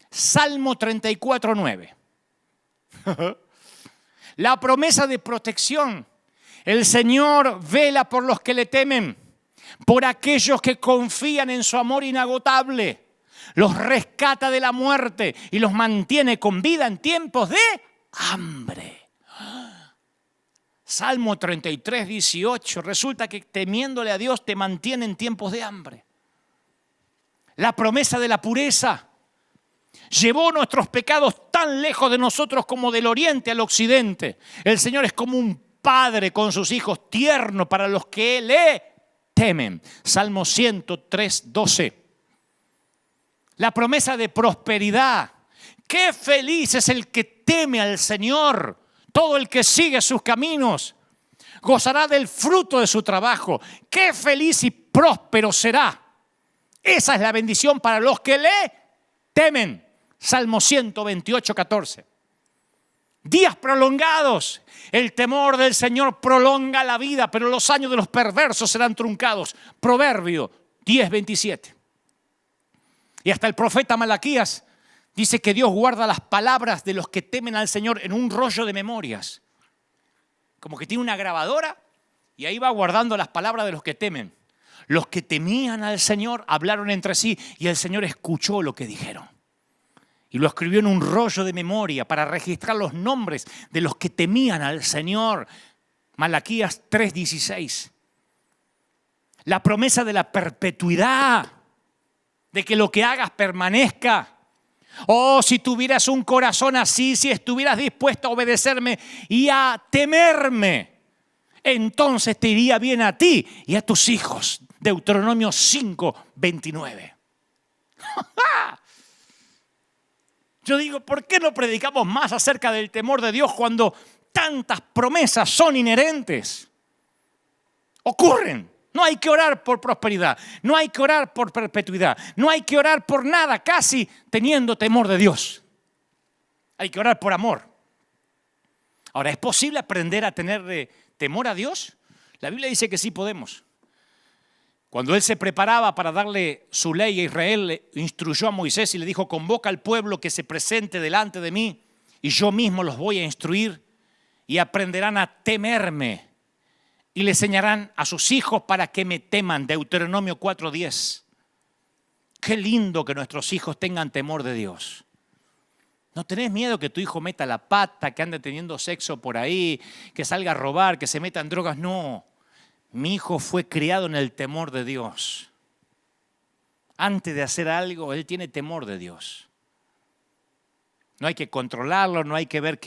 Salmo 34:9. La promesa de protección. El Señor vela por los que le temen, por aquellos que confían en su amor inagotable. Los rescata de la muerte y los mantiene con vida en tiempos de hambre. Salmo 33, 18. Resulta que temiéndole a Dios te mantiene en tiempos de hambre. La promesa de la pureza llevó nuestros pecados tan lejos de nosotros como del oriente al occidente. El Señor es como un padre con sus hijos, tierno para los que le temen. Salmo 103, 12. La promesa de prosperidad. Qué feliz es el que teme al Señor. Todo el que sigue sus caminos gozará del fruto de su trabajo. Qué feliz y próspero será. Esa es la bendición para los que le temen. Salmo 128, 14. Días prolongados. El temor del Señor prolonga la vida, pero los años de los perversos serán truncados. Proverbio 10, 27. Y hasta el profeta Malaquías dice que Dios guarda las palabras de los que temen al Señor en un rollo de memorias. Como que tiene una grabadora y ahí va guardando las palabras de los que temen. Los que temían al Señor hablaron entre sí y el Señor escuchó lo que dijeron. Y lo escribió en un rollo de memoria para registrar los nombres de los que temían al Señor. Malaquías 3:16. La promesa de la perpetuidad, de que lo que hagas permanezca. Oh, si tuvieras un corazón así, si estuvieras dispuesto a obedecerme y a temerme, entonces te iría bien a ti y a tus hijos. Deuteronomio 5:29. Yo digo, ¿por qué no predicamos más acerca del temor de Dios cuando tantas promesas son inherentes? Ocurren. No hay que orar por prosperidad, no hay que orar por perpetuidad, no hay que orar por nada casi teniendo temor de Dios. Hay que orar por amor. Ahora, ¿es posible aprender a tener temor a Dios? La Biblia dice que sí podemos. Cuando Él se preparaba para darle su ley a Israel, le instruyó a Moisés y le dijo: convoca al pueblo que se presente delante de mí y yo mismo los voy a instruir y aprenderán a temerme. Y le enseñarán a sus hijos para que me teman. Deuteronomio 4:10. Qué lindo que nuestros hijos tengan temor de Dios. ¿No tenés miedo que tu hijo meta la pata, que ande teniendo sexo por ahí, que salga a robar, que se meta en drogas? No. Mi hijo fue criado en el temor de Dios. Antes de hacer algo, él tiene temor de Dios. No hay que controlarlo, no hay que ver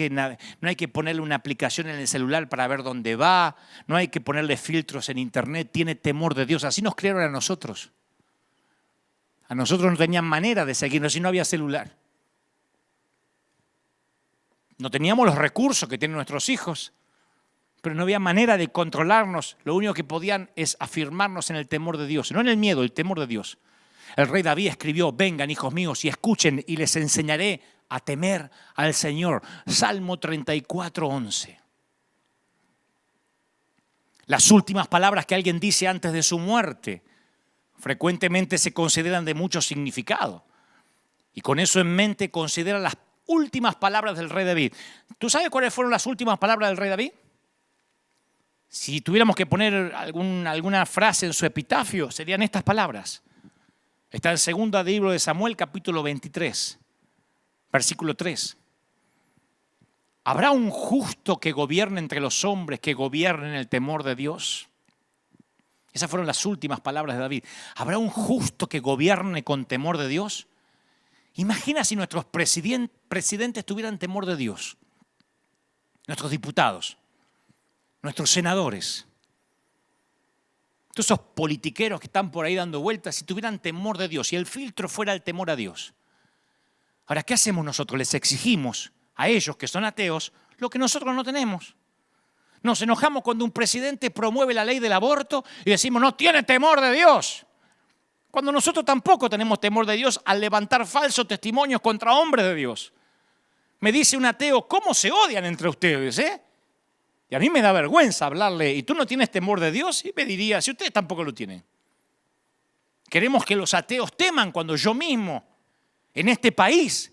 no hay que ponerle una aplicación en el celular para ver dónde va, no hay que ponerle filtros en internet, tiene temor de Dios. Así nos criaron a nosotros. A nosotros no tenían manera de seguirnos si no había celular. No teníamos los recursos que tienen nuestros hijos, pero no había manera de controlarnos. Lo único que podían es afirmarnos en el temor de Dios, no en el miedo, el temor de Dios. El rey David escribió: vengan, hijos míos, y escuchen, y les enseñaré a temer al Señor. Salmo 34:11. Las últimas palabras que alguien dice antes de su muerte frecuentemente se consideran de mucho significado. Y con eso en mente considera las últimas palabras del rey David. ¿Tú sabes cuáles fueron las últimas palabras del rey David? Si tuviéramos que poner alguna frase en su epitafio, serían estas palabras. Está en segunda de libro de Samuel, capítulo 23, versículo 3. ¿Habrá un justo que gobierne entre los hombres, que gobierne en el temor de Dios? Esas fueron las últimas palabras de David. ¿Habrá un justo que gobierne con temor de Dios? Imagina si nuestros presidentes tuvieran temor de Dios. Nuestros diputados, nuestros senadores, todos esos politiqueros que están por ahí dando vueltas, si tuvieran temor de Dios, si el filtro fuera el temor a Dios. Ahora, ¿qué hacemos nosotros? Les exigimos a ellos que son ateos lo que nosotros no tenemos. Nos enojamos cuando un presidente promueve la ley del aborto y decimos: no tiene temor de Dios. Cuando nosotros tampoco tenemos temor de Dios al levantar falsos testimonios contra hombres de Dios. Me dice un ateo: ¿cómo se odian entre ustedes? Y a mí me da vergüenza hablarle: ¿y tú no tienes temor de Dios? Y me diría: si ustedes tampoco lo tienen. Queremos que los ateos teman cuando yo mismo, en este país,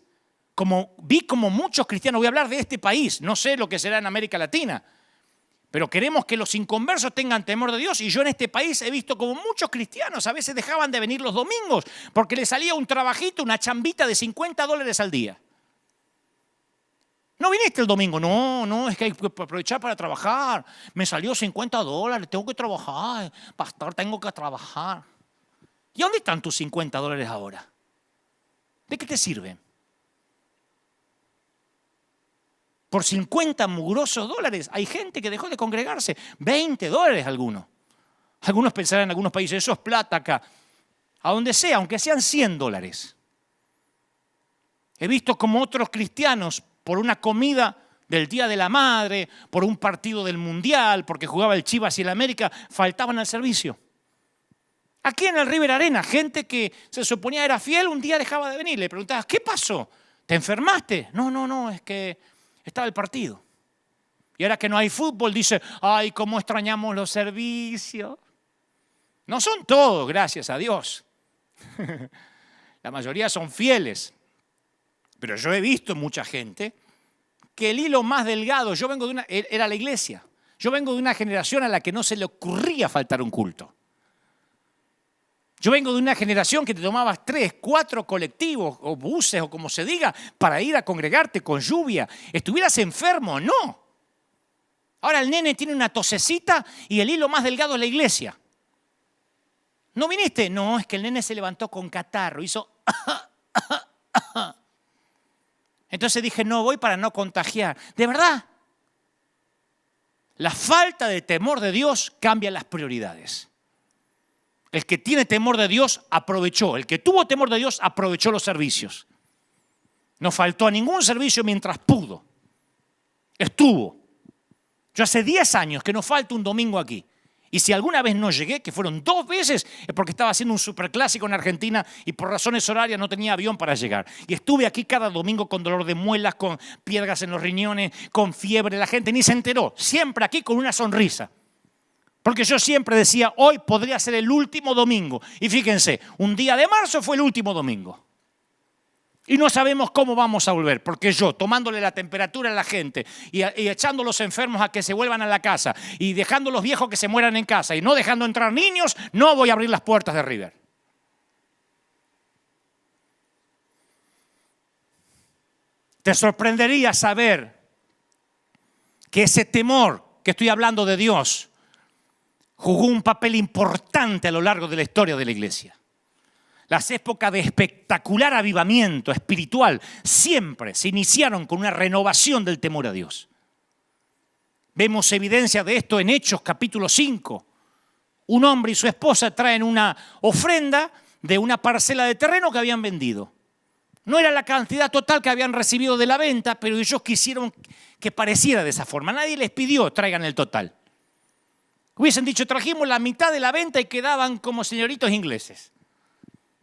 vi como muchos cristianos, voy a hablar de este país, no sé lo que será en América Latina, pero queremos que los inconversos tengan temor de Dios. Y yo en este país he visto como muchos cristianos a veces dejaban de venir los domingos porque les salía un trabajito, una chambita de $50 al día. ¿No viniste el domingo? No, es que hay que aprovechar para trabajar. Me salió $50, tengo que trabajar. Pastor, tengo que trabajar. ¿Y dónde están tus $50 ahora? ¿De qué te sirven? Por 50 mugrosos dólares hay gente que dejó de congregarse. $20 algunos. Algunos pensarán en algunos países, eso es plata acá. A donde sea, aunque sean $100. He visto como otros cristianos, por una comida del Día de la Madre, por un partido del Mundial, porque jugaba el Chivas y el América, faltaban al servicio. Aquí en el River Arena, gente que se suponía era fiel, un día dejaba de venir. Le preguntabas, ¿qué pasó? ¿Te enfermaste? No, es que estaba el partido. Y ahora que no hay fútbol, dice, ay, cómo extrañamos los servicios. No son todos, gracias a Dios. La mayoría son fieles. Pero yo he visto mucha gente que el hilo más delgado, era la iglesia. Yo vengo de una generación a la que no se le ocurría faltar un culto. Yo vengo de una generación que te tomabas 3, 4 colectivos o buses o como se diga para ir a congregarte con lluvia. Estuvieras enfermo, no. Ahora el nene tiene una tosecita y el hilo más delgado es la iglesia. ¿No viniste? No, es que el nene se levantó con catarro, hizo... Entonces dije, no voy para no contagiar. ¿De verdad? La falta de temor de Dios cambia las prioridades. El que tiene temor de Dios aprovechó. El que tuvo temor de Dios aprovechó los servicios. No faltó a ningún servicio mientras pudo. Estuvo. Yo hace 10 años que no falta un domingo aquí. Y si alguna vez no llegué, que fueron 2 veces, es porque estaba haciendo un superclásico en Argentina y por razones horarias no tenía avión para llegar. Y estuve aquí cada domingo con dolor de muelas, con piedras en los riñones, con fiebre. La gente ni se enteró. Siempre aquí con una sonrisa. Porque yo siempre decía, hoy podría ser el último domingo. Y fíjense, un día de marzo fue el último domingo. Y no sabemos cómo vamos a volver, porque yo, tomándole la temperatura a la gente y echando a los enfermos a que se vuelvan a la casa y dejando a los viejos que se mueran en casa y no dejando entrar niños, no voy a abrir las puertas de River. Te sorprendería saber que ese temor que estoy hablando de Dios jugó un papel importante a lo largo de la historia de la iglesia. Las épocas de espectacular avivamiento espiritual siempre se iniciaron con una renovación del temor a Dios. Vemos evidencia de esto en Hechos capítulo 5. Un hombre y su esposa traen una ofrenda de una parcela de terreno que habían vendido. No era la cantidad total que habían recibido de la venta, pero ellos quisieron que pareciera de esa forma. Nadie les pidió traigan el total. Hubiesen dicho trajimos la mitad de la venta y quedaban como señoritos ingleses.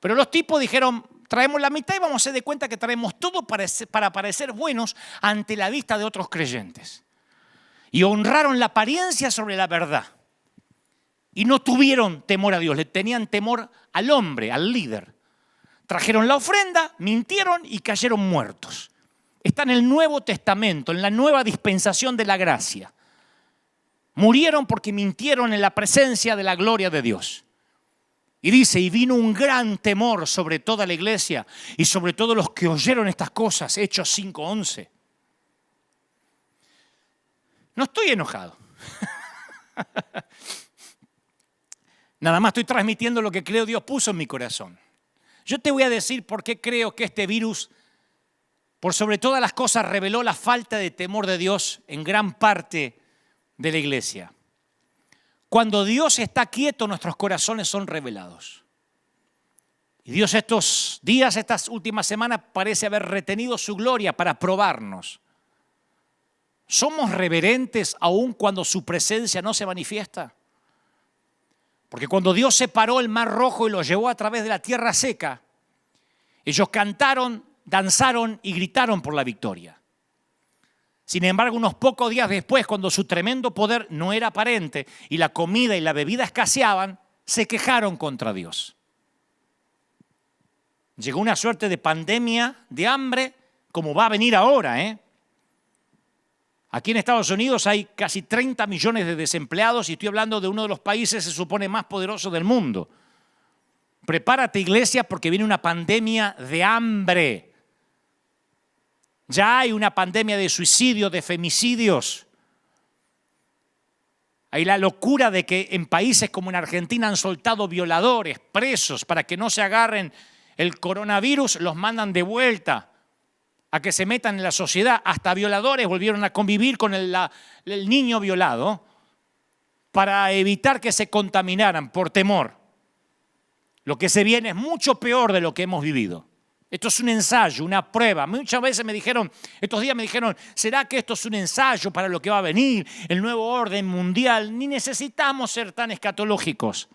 Pero los tipos dijeron, traemos la mitad y vamos a hacer de cuenta que traemos todo para parecer buenos ante la vista de otros creyentes. Y honraron la apariencia sobre la verdad. Y no tuvieron temor a Dios, le tenían temor al hombre, al líder. Trajeron la ofrenda, mintieron y cayeron muertos. Está en el Nuevo Testamento, en la nueva dispensación de la gracia. Murieron porque mintieron en la presencia de la gloria de Dios. Y dice, y vino un gran temor sobre toda la iglesia y sobre todos los que oyeron estas cosas, Hechos 5:11. No estoy enojado. Nada más estoy transmitiendo lo que creo Dios puso en mi corazón. Yo te voy a decir por qué creo que este virus, por sobre todas las cosas, reveló la falta de temor de Dios en gran parte de la iglesia. Cuando Dios está quieto, nuestros corazones son revelados. Y Dios estos días, estas últimas semanas, parece haber retenido su gloria para probarnos. ¿Somos reverentes aun cuando su presencia no se manifiesta? Porque cuando Dios separó el mar rojo y lo llevó a través de la tierra seca, ellos cantaron, danzaron y gritaron por la victoria. Sin embargo, unos pocos días después, cuando su tremendo poder no era aparente y la comida y la bebida escaseaban, se quejaron contra Dios. Llegó una suerte de pandemia, de hambre, como va a venir ahora, Aquí en Estados Unidos hay casi 30 millones de desempleados y estoy hablando de uno de los países, se supone, más poderosos del mundo. Prepárate, iglesia, porque viene una pandemia de hambre. Ya hay una pandemia de suicidios, de femicidios. Hay la locura de que en países como en Argentina han soltado violadores, presos, para que no se agarren el coronavirus, los mandan de vuelta a que se metan en la sociedad. Hasta violadores volvieron a convivir con el niño violado para evitar que se contaminaran por temor. Lo que se viene es mucho peor de lo que hemos vivido. Esto es un ensayo, una prueba. Muchas veces estos días me dijeron, ¿será que esto es un ensayo para lo que va a venir, el nuevo orden mundial? Ni necesitamos ser tan escatológicos.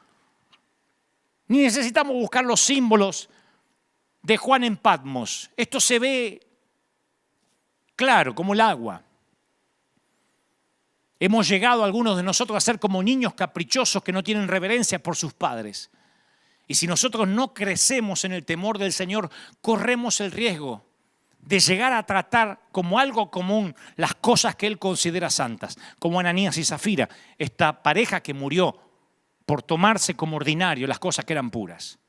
Ni necesitamos buscar los símbolos de Juan en Patmos. Esto se ve claro como el agua. Hemos llegado algunos de nosotros a ser como niños caprichosos que no tienen reverencia por sus padres. Y si nosotros no crecemos en el temor del Señor, corremos el riesgo de llegar a tratar como algo común las cosas que Él considera santas, como Ananías y Zafira, esta pareja que murió por tomarse como ordinario las cosas que eran puras.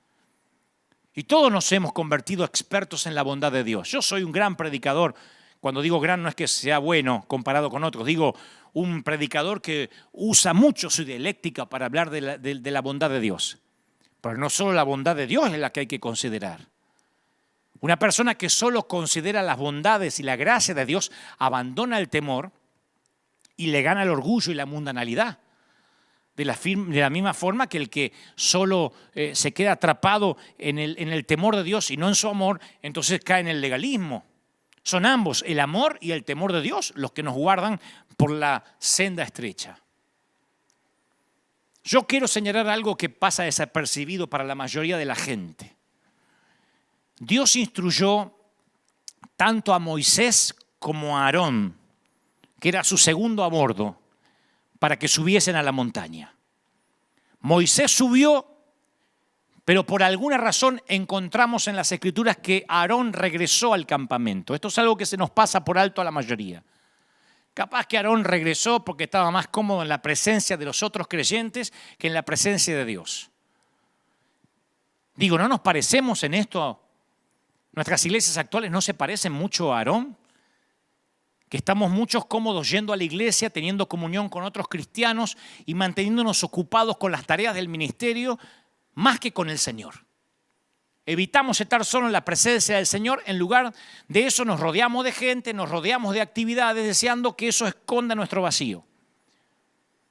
Y todos nos hemos convertido expertos en la bondad de Dios. Yo soy un gran predicador. Cuando digo gran no es que sea bueno comparado con otros, digo un predicador que usa mucho su dialéctica para hablar de la bondad de Dios. Pero no solo la bondad de Dios es la que hay que considerar. Una persona que solo considera las bondades y la gracia de Dios abandona el temor y le gana el orgullo y la mundanalidad. De la misma forma que el que solo se queda atrapado en el temor de Dios y no en su amor, entonces cae en el legalismo. Son ambos, el amor y el temor de Dios, los que nos guardan por la senda estrecha. Yo quiero señalar algo que pasa desapercibido para la mayoría de la gente. Dios instruyó tanto a Moisés como a Aarón, que era su segundo a bordo, para que subiesen a la montaña. Moisés subió, pero por alguna razón encontramos en las Escrituras que Aarón regresó al campamento. Esto es algo que se nos pasa por alto a la mayoría. Capaz que Aarón regresó porque estaba más cómodo en la presencia de los otros creyentes que en la presencia de Dios. Digo, ¿no nos parecemos en esto? Nuestras iglesias actuales no se parecen mucho a Aarón. Que estamos muchos cómodos yendo a la iglesia, teniendo comunión con otros cristianos y manteniéndonos ocupados con las tareas del ministerio más que con el Señor. Evitamos estar solo en la presencia del Señor, en lugar de eso nos rodeamos de gente, nos rodeamos de actividades, deseando que eso esconda nuestro vacío.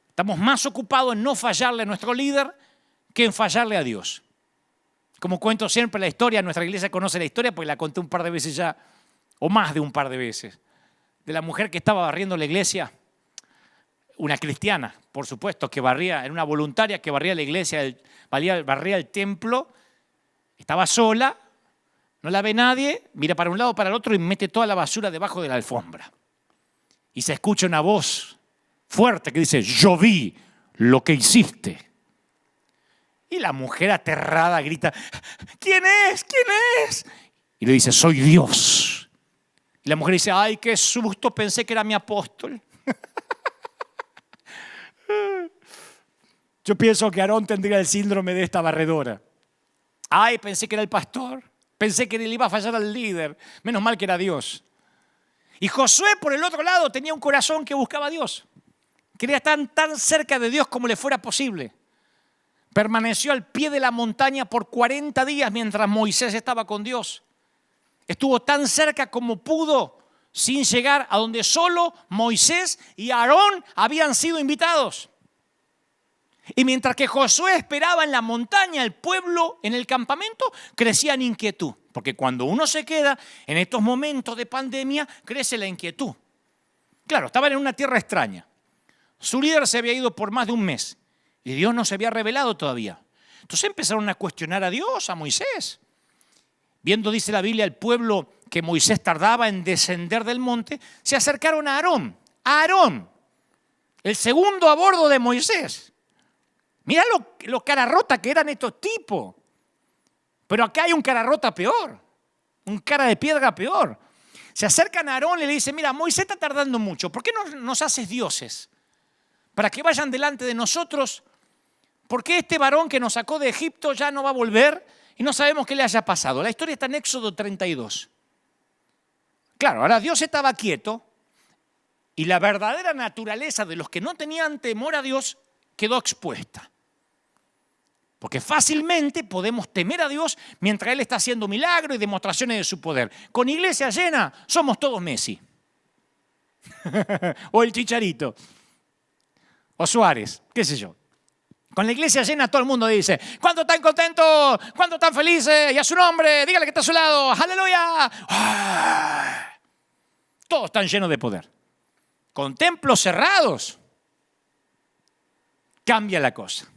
Estamos más ocupados en no fallarle a nuestro líder que en fallarle a Dios. Como cuento siempre la historia, nuestra iglesia conoce la historia porque la conté un par de veces ya, o más de un par de veces, de la mujer que estaba barriendo la iglesia, una cristiana, por supuesto, que barría, era una voluntaria que barría la iglesia, barría el templo. Estaba sola, no la ve nadie, mira para un lado, para el otro y mete toda la basura debajo de la alfombra. Y se escucha una voz fuerte que dice, yo vi lo que hiciste. Y la mujer aterrada grita, ¿quién es? ¿Quién es? Y le dice, soy Dios. Y la mujer dice, ay, qué susto, pensé que era mi apóstol. Yo pienso que Aarón tendría el síndrome de esta barredora. Ay, pensé que era el pastor. Pensé que le iba a fallar al líder. Menos mal que era Dios. Y Josué, por el otro lado, tenía un corazón que buscaba a Dios. Quería estar tan cerca de Dios como le fuera posible. Permaneció al pie de la montaña por 40 días mientras Moisés estaba con Dios. Estuvo tan cerca como pudo, sin llegar a donde solo Moisés y Aarón habían sido invitados. Y mientras que Josué esperaba en la montaña, el pueblo en el campamento crecía en inquietud. Porque cuando uno se queda en estos momentos de pandemia, crece la inquietud. Claro, estaban en una tierra extraña. Su líder se había ido por más de un mes y Dios no se había revelado todavía. Entonces empezaron a cuestionar a Dios, a Moisés. Viendo, dice la Biblia, el pueblo que Moisés tardaba en descender del monte, se acercaron a Aarón. A Aarón, el segundo a bordo de Moisés. Mirá lo cara rota que eran estos tipos. Pero acá hay un cara rota peor. Un cara de piedra peor. Se acercan a Aarón y le dicen, mira, Moisés está tardando mucho. ¿Por qué no nos haces dioses? Para que vayan delante de nosotros. ¿Por qué este varón que nos sacó de Egipto ya no va a volver? Y no sabemos qué le haya pasado. La historia está en Éxodo 32. Claro, ahora Dios estaba quieto y la verdadera naturaleza de los que no tenían temor a Dios quedó expuesta. Porque fácilmente podemos temer a Dios mientras Él está haciendo milagros y demostraciones de su poder. Con iglesia llena somos todos Messi. O el Chicharito. O Suárez, qué sé yo. Con la iglesia llena todo el mundo dice, ¿cuánto están contentos? ¿Cuánto están felices? Y a su nombre, dígale que está a su lado. ¡Aleluya! Todos están llenos de poder. Con templos cerrados, cambia la cosa.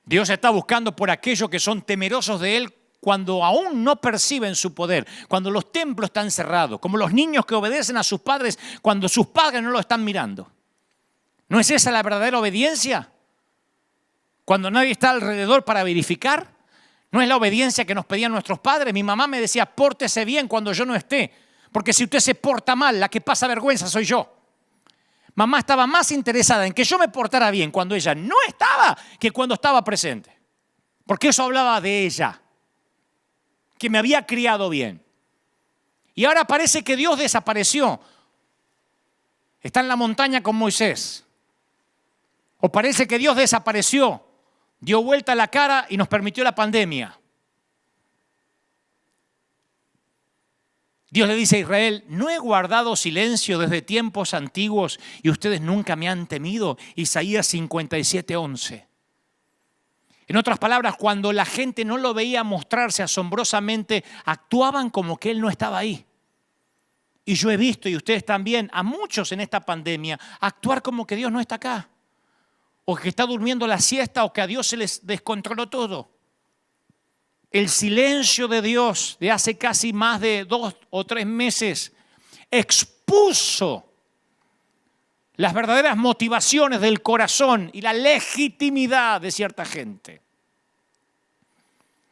Dios está buscando por aquellos que son temerosos de Él cuando aún no perciben su poder, cuando los templos están cerrados, como los niños que obedecen a sus padres cuando sus padres no lo están mirando. ¿No es esa la verdadera obediencia? Cuando nadie está alrededor para verificar. ¿No es la obediencia que nos pedían nuestros padres? Mi mamá me decía, pórtese bien cuando yo no esté, porque si usted se porta mal, la que pasa vergüenza soy yo. Mamá estaba más interesada en que yo me portara bien cuando ella no estaba que cuando estaba presente. Porque eso hablaba de ella, que me había criado bien. Y ahora parece que Dios desapareció. Está en la montaña con Moisés. O parece que Dios desapareció, dio vuelta a la cara y nos permitió la pandemia. Dios le dice a Israel, ¿no he guardado silencio desde tiempos antiguos y ustedes nunca me han temido? Isaías 57:11. En otras palabras, cuando la gente no lo veía mostrarse asombrosamente, actuaban como que Él no estaba ahí. Y yo he visto, y ustedes también, a muchos en esta pandemia, actuar como que Dios no está acá. O que está durmiendo la siesta, o que a Dios se les descontroló todo. El silencio de Dios de hace casi más de 2 o 3 meses expuso las verdaderas motivaciones del corazón y la legitimidad de cierta gente.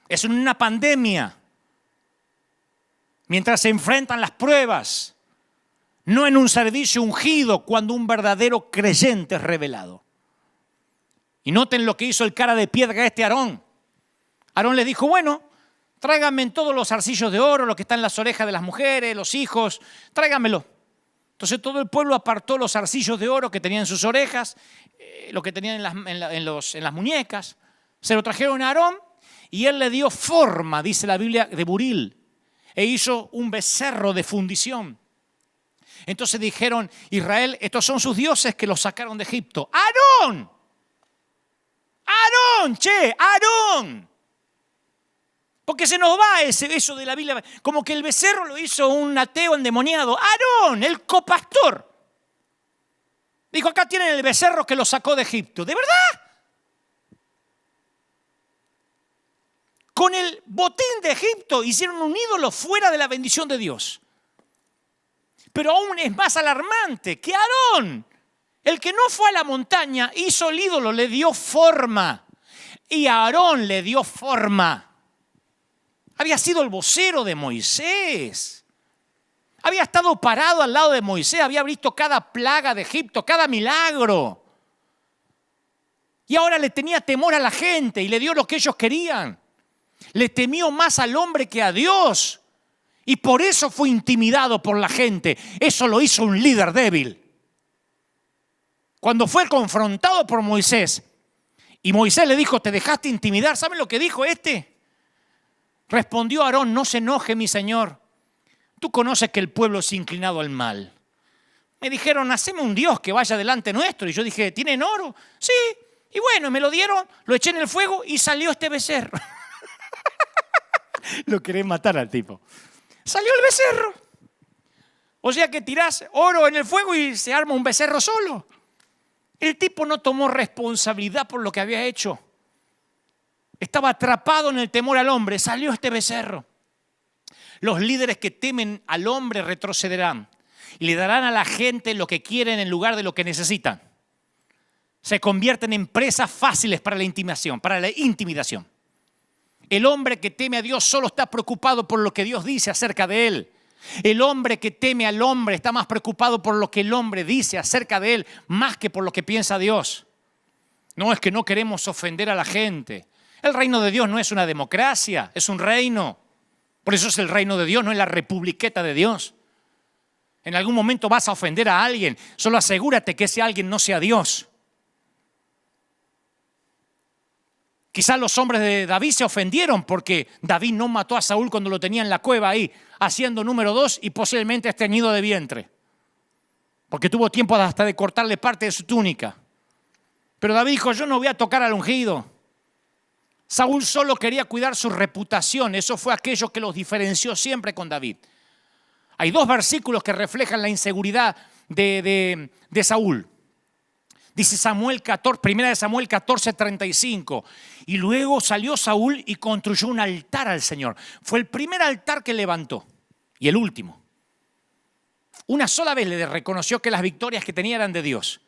Es una pandemia. Mientras se enfrentan las pruebas, no en un servicio ungido cuando un verdadero creyente es revelado. Y noten lo que hizo el cara de piedra Aarón. Aarón le dijo, bueno, tráiganme todos los zarcillos de oro, lo que está en las orejas de las mujeres, los hijos, tráiganmelo. Entonces todo el pueblo apartó los zarcillos de oro que tenían en sus orejas, lo que tenían en las muñecas. Se lo trajeron a Aarón y él le dio forma, dice la Biblia, de buril. E hizo un becerro de fundición. Entonces dijeron, Israel, estos son sus dioses que los sacaron de Egipto. ¡Aarón! ¡Aarón! ¡Che! ¡Aarón! Porque se nos va eso de la Biblia. Como que el becerro lo hizo un ateo endemoniado. ¡Aarón! El copastor. Dijo, acá tienen el becerro que lo sacó de Egipto. ¿De verdad? Con el botín de Egipto hicieron un ídolo fuera de la bendición de Dios. Pero aún es más alarmante que Aarón, el que no fue a la montaña, hizo el ídolo, le dio forma. Y Aarón le dio forma. Había sido el vocero de Moisés. Había estado parado al lado de Moisés, había visto cada plaga de Egipto, cada milagro. Y ahora le tenía temor a la gente y le dio lo que ellos querían. Le temió más al hombre que a Dios. Y por eso fue intimidado por la gente. Eso lo hizo un líder débil. Cuando fue confrontado por Moisés, y Moisés le dijo, ¿te dejaste intimidar? ¿Saben lo que dijo este? Respondió Aarón, no se enoje mi señor. Tú conoces que el pueblo es inclinado al mal. Me dijeron, haceme un Dios que vaya delante nuestro. Y yo dije, ¿tienen oro? Sí. Y bueno, me lo dieron, lo eché en el fuego y salió este becerro. Lo querés matar al tipo. Salió el becerro. O sea que tirás oro en el fuego y se arma un becerro solo. El tipo no tomó responsabilidad por lo que había hecho. Estaba atrapado en el temor al hombre. Salió este becerro. Los líderes que temen al hombre retrocederán y le darán a la gente lo que quieren en lugar de lo que necesitan. Se convierten en presas fáciles para la intimidación. El hombre que teme a Dios solo está preocupado por lo que Dios dice acerca de él. El hombre que teme al hombre está más preocupado por lo que el hombre dice acerca de él, más que por lo que piensa Dios. No, es que no queremos ofender a la gente. El reino de Dios no es una democracia, es un reino. Por eso es el reino de Dios, no es la republiqueta de Dios. En algún momento vas a ofender a alguien, solo asegúrate que ese alguien no sea Dios. Quizás los hombres de David se ofendieron porque David no mató a Saúl cuando lo tenía en la cueva ahí, haciendo número 2 y posiblemente estreñido de vientre. Porque tuvo tiempo hasta de cortarle parte de su túnica. Pero David dijo, yo no voy a tocar al ungido. Saúl solo quería cuidar su reputación. Eso fue aquello que los diferenció siempre con David. Hay 2 versículos que reflejan la inseguridad de Saúl. Dice Samuel 14, 1 Samuel 14:35. Y luego salió Saúl y construyó un altar al Señor. Fue el primer altar que levantó y el último. Una sola vez le reconoció que las victorias que tenía eran de Dios.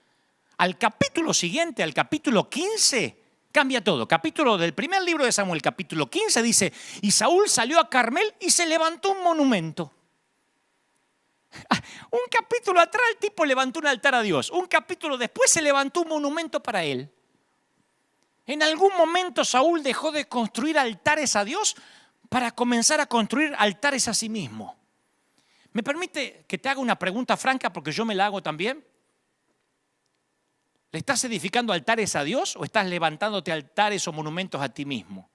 Al capítulo siguiente, al capítulo 15, cambia todo. Capítulo del primer libro de Samuel, capítulo 15, dice, y Saúl salió a Carmel y se levantó un monumento. Un capítulo atrás el tipo levantó un altar a Dios. Un capítulo después se levantó un monumento para él. En algún momento Saúl dejó de construir altares a Dios para comenzar a construir altares a sí mismo. ¿Me permite que te haga una pregunta franca porque yo me la hago también? ¿Le estás edificando altares a Dios o estás levantándote altares o monumentos a ti mismo?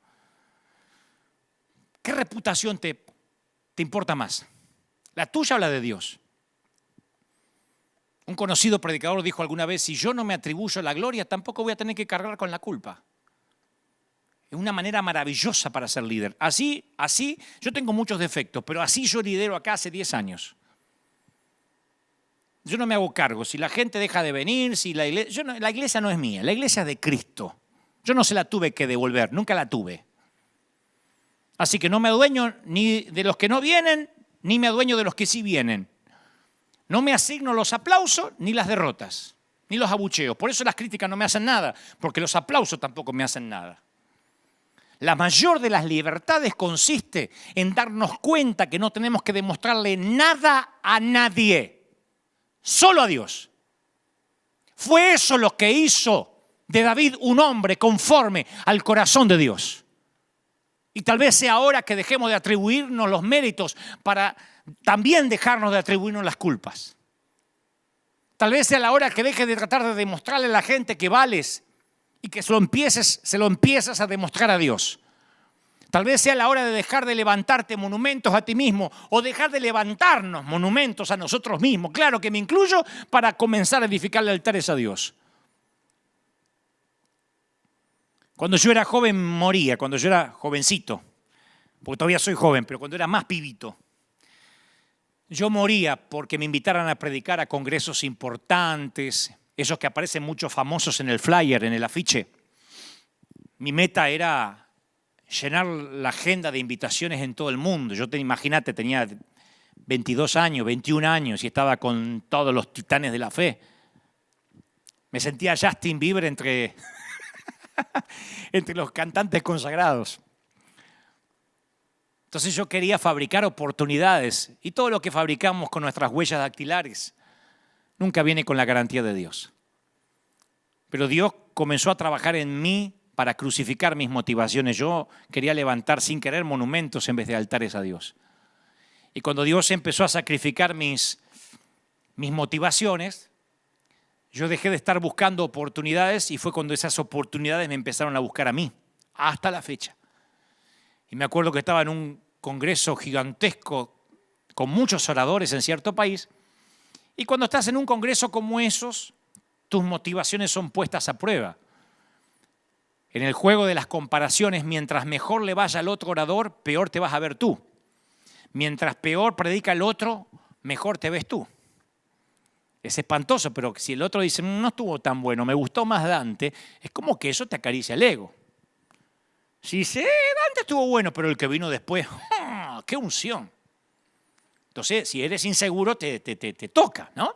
¿Qué reputación te importa más? ¿La tuya o la de Dios? Un conocido predicador dijo alguna vez, si yo no me atribuyo la gloria, tampoco voy a tener que cargar con la culpa. Es una manera maravillosa para ser líder. Así, yo tengo muchos defectos, pero así yo lidero acá hace 10 años. Yo no me hago cargo. Si la gente deja de venir, si la iglesia no es mía, la iglesia es de Cristo. Yo no se la tuve que devolver, nunca la tuve. Así que no me adueño ni de los que no vienen, ni me adueño de los que sí vienen. No me asigno los aplausos ni las derrotas, ni los abucheos. Por eso las críticas no me hacen nada, porque los aplausos tampoco me hacen nada. La mayor de las libertades consiste en darnos cuenta que no tenemos que demostrarle nada a nadie, solo a Dios. Fue eso lo que hizo de David un hombre conforme al corazón de Dios. Y tal vez sea ahora que dejemos de atribuirnos los méritos para también dejarnos de atribuirnos las culpas. Tal vez sea la hora que dejes de tratar de demostrarle a la gente que vales y que se lo empiezas a demostrar a Dios. Tal vez sea la hora de dejar de levantarte monumentos a ti mismo o dejar de levantarnos monumentos a nosotros mismos. Claro que me incluyo para comenzar a edificarle altares a Dios. Cuando yo era joven moría, cuando yo era jovencito, porque todavía soy joven, pero cuando era más pibito, yo moría porque me invitaran a predicar a congresos importantes, esos que aparecen muchos famosos en el flyer, en el afiche. Mi meta era llenar la agenda de invitaciones en todo el mundo. Imagínate, tenía 22 años, 21 años y estaba con todos los titanes de la fe. Me sentía Justin Bieber entre los cantantes consagrados. Entonces yo quería fabricar oportunidades y todo lo que fabricamos con nuestras huellas dactilares nunca viene con la garantía de Dios. Pero Dios comenzó a trabajar en mí para crucificar mis motivaciones. Yo quería levantar sin querer monumentos en vez de altares a Dios. Y cuando Dios empezó a sacrificar mis motivaciones, yo dejé de estar buscando oportunidades y fue cuando esas oportunidades me empezaron a buscar a mí, hasta la fecha. Y me acuerdo que estaba en un congreso gigantesco con muchos oradores en cierto país. Y cuando estás en un congreso como esos, tus motivaciones son puestas a prueba. En el juego de las comparaciones, mientras mejor le vaya al otro orador, peor te vas a ver tú. Mientras peor predica el otro, mejor te ves tú. Es espantoso, pero si el otro dice, no estuvo tan bueno, me gustó más Dante, es como que eso te acaricia el ego. Si dice, Dante estuvo bueno, pero el que vino después, ¡oh, qué unción! Entonces, si eres inseguro, te toca, ¿no?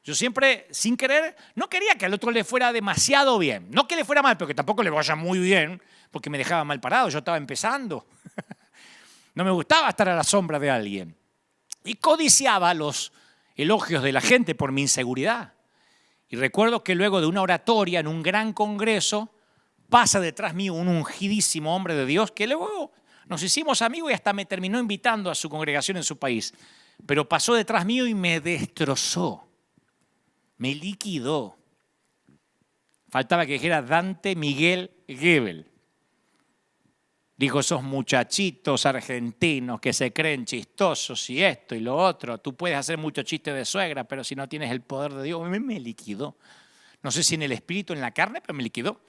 Yo siempre, sin querer, no quería que al otro le fuera demasiado bien. No que le fuera mal, pero que tampoco le vaya muy bien, porque me dejaba mal parado, yo estaba empezando. No me gustaba estar a la sombra de alguien. Y codiciaba los elogios de la gente por mi inseguridad. Y recuerdo que luego de una oratoria en un gran congreso, pasa detrás mío un ungidísimo hombre de Dios que luego Nos hicimos amigos y hasta me terminó invitando a su congregación en su país. Pero pasó detrás mío y me destrozó. Me liquidó. Faltaba que dijera Dante Miguel Gebel. Dijo, esos muchachitos argentinos que se creen chistosos y esto y lo otro. Tú puedes hacer muchos chistes de suegra, pero si no tienes el poder de Dios, me liquidó. No sé si en el espíritu, en la carne, pero me liquidó.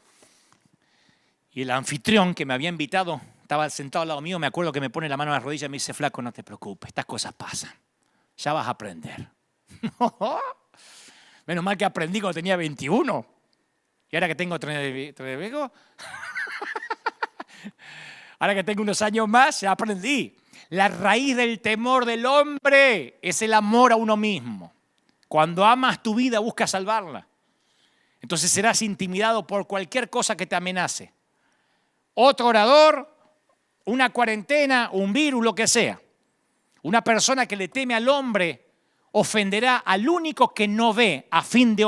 Y el anfitrión que me había invitado, estaba sentado al lado mío, me acuerdo que me pone la mano en la rodilla y me dice, flaco, no te preocupes, estas cosas pasan. Ya vas a aprender. Menos mal que aprendí cuando tenía 21. Y ahora que tengo ahora que tengo unos años más, ya aprendí. La raíz del temor del hombre es el amor a uno mismo. Cuando amas tu vida, buscas salvarla. Entonces serás intimidado por cualquier cosa que te amenace. Otro orador, una cuarentena, un virus, lo que sea. Una persona que le teme al hombre ofenderá al único que no ve a fin de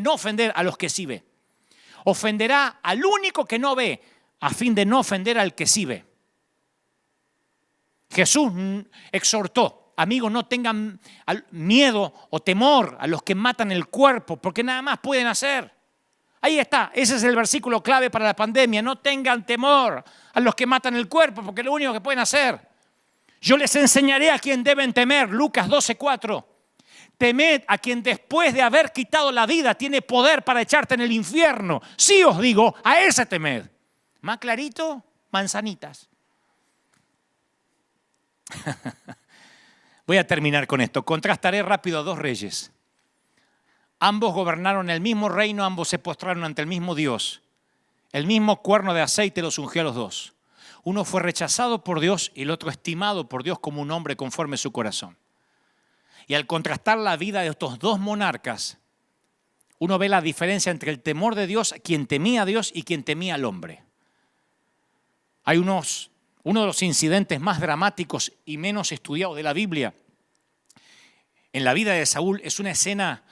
no ofender a los que sí ve. Ofenderá al único que no ve a fin de no ofender al que sí ve. Jesús exhortó, amigos, no tengan miedo o temor a los que matan el cuerpo, porque nada más pueden hacer. Ahí está, ese es el versículo clave para la pandemia. No tengan temor a los que matan el cuerpo, porque es lo único que pueden hacer. Yo les enseñaré a quién deben temer, Lucas 12:4. Temed a quien después de haber quitado la vida tiene poder para echarte en el infierno. Sí os digo, a ese temed. Más clarito, manzanitas. Voy a terminar con esto. Contrastaré rápido a dos reyes. Ambos gobernaron el mismo reino, ambos se postraron ante el mismo Dios. El mismo cuerno de aceite los ungió a los dos. Uno fue rechazado por Dios y el otro estimado por Dios como un hombre conforme a su corazón. Y al contrastar la vida de estos dos monarcas, uno ve la diferencia entre el temor de Dios, quien temía a Dios y quien temía al hombre. Hay uno de los incidentes más dramáticos y menos estudiados de la Biblia. En la vida de Saúl es una escena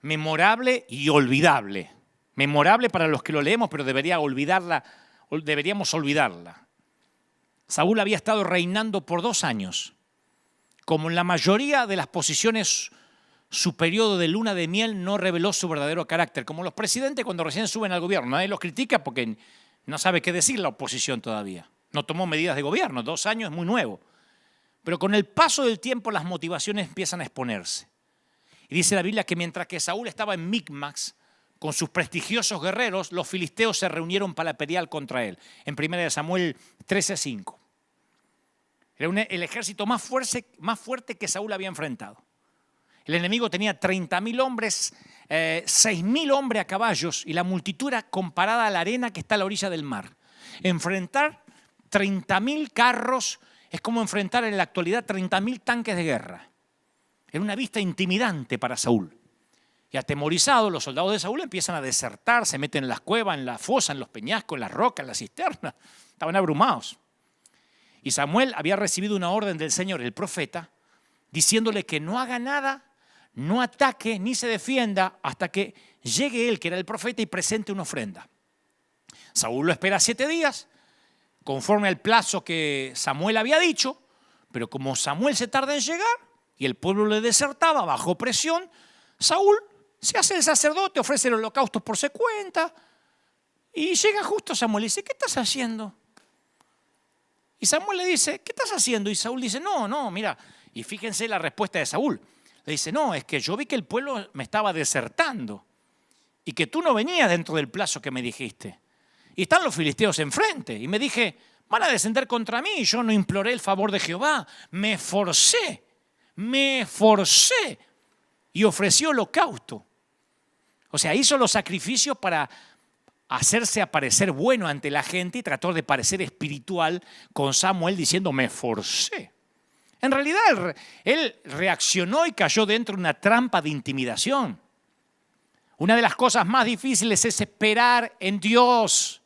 memorable y olvidable. Memorable para los que lo leemos, pero deberíamos olvidarla. Saúl había estado reinando por 2 años. Como en la mayoría de las posiciones, su periodo de luna de miel no reveló su verdadero carácter. Como los presidentes cuando recién suben al gobierno. Nadie los critica porque no sabe qué decir la oposición todavía. No tomó medidas de gobierno. 2 años es muy nuevo. Pero con el paso del tiempo las motivaciones empiezan a exponerse. Y dice la Biblia que mientras que Saúl estaba en Micmax con sus prestigiosos guerreros, los filisteos se reunieron para pelear contra él. En 1 Samuel 13:5. Era el ejército más fuerte que Saúl había enfrentado. El enemigo tenía 30.000 hombres, 6.000 hombres a caballos y la multitud era comparada a la arena que está a la orilla del mar. Enfrentar 30.000 carros es como enfrentar en la actualidad 30.000 tanques de guerra. Era una vista intimidante para Saúl. Y atemorizados, los soldados de Saúl empiezan a desertar, se meten en las cuevas, en la fosa, en los peñascos, en las rocas, en las cisternas. Estaban abrumados. Y Samuel había recibido una orden del Señor, el profeta, diciéndole que no haga nada, no ataque ni se defienda hasta que llegue él, que era el profeta, y presente una ofrenda. Saúl lo espera 7 días, conforme al plazo que Samuel había dicho, pero como Samuel se tarda en llegar y el pueblo le desertaba bajo presión, Saúl se hace el sacerdote, ofrece el holocausto por su cuenta y llega justo Samuel y dice, ¿qué estás haciendo? Y Samuel le dice, ¿qué estás haciendo? Y Saúl dice, no, mira. Y fíjense la respuesta de Saúl. Le dice, no, es que yo vi que el pueblo me estaba desertando y que tú no venías dentro del plazo que me dijiste. Y están los filisteos enfrente. Y me dije, van a descender contra mí. Y yo no imploré el favor de Jehová. Me forcé y ofrecí holocausto. O sea, hizo los sacrificios para hacerse aparecer bueno ante la gente y trató de parecer espiritual con Samuel diciendo, me forcé. En realidad, él reaccionó y cayó dentro de una trampa de intimidación. Una de las cosas más difíciles es esperar en Dios,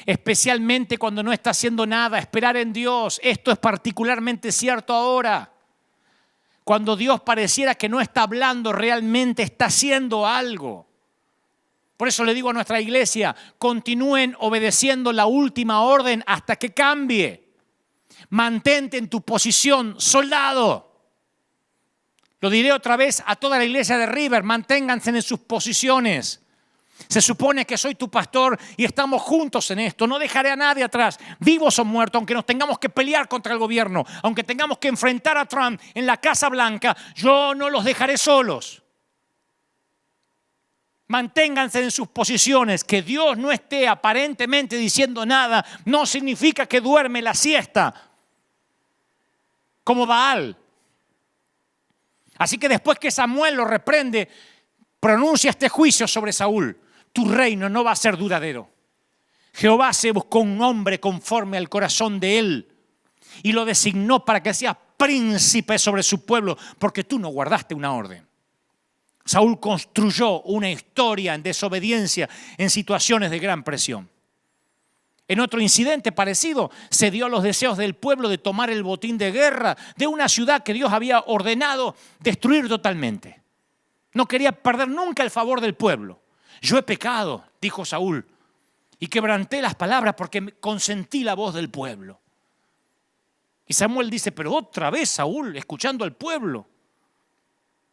especialmente cuando no está haciendo nada, esperar en Dios. Esto es particularmente cierto ahora. Cuando Dios pareciera que no está hablando, realmente está haciendo algo. Por eso le digo a nuestra iglesia, continúen obedeciendo la última orden hasta que cambie. Mantente en tu posición, soldado. Lo diré otra vez a toda la iglesia de River, manténganse en sus posiciones. Se supone que soy tu pastor y estamos juntos en esto. No dejaré a nadie atrás, vivos o muertos, aunque nos tengamos que pelear contra el gobierno, aunque tengamos que enfrentar a Trump en la Casa Blanca, yo no los dejaré solos. Manténganse en sus posiciones. Que Dios no esté aparentemente diciendo nada no significa que duerme la siesta como Baal. Así que después que Samuel lo reprende, pronuncia este juicio sobre Saúl. Tu reino no va a ser duradero. Jehová se buscó un hombre conforme al corazón de él y lo designó para que sea príncipe sobre su pueblo, porque tú no guardaste una orden. Saúl construyó una historia en desobediencia en situaciones de gran presión. En otro incidente parecido, se dio a los deseos del pueblo de tomar el botín de guerra de una ciudad que Dios había ordenado destruir totalmente. No quería perder nunca el favor del pueblo. Yo he pecado, dijo Saúl, y quebranté las palabras porque consentí la voz del pueblo. Y Samuel dice, pero otra vez Saúl, escuchando al pueblo.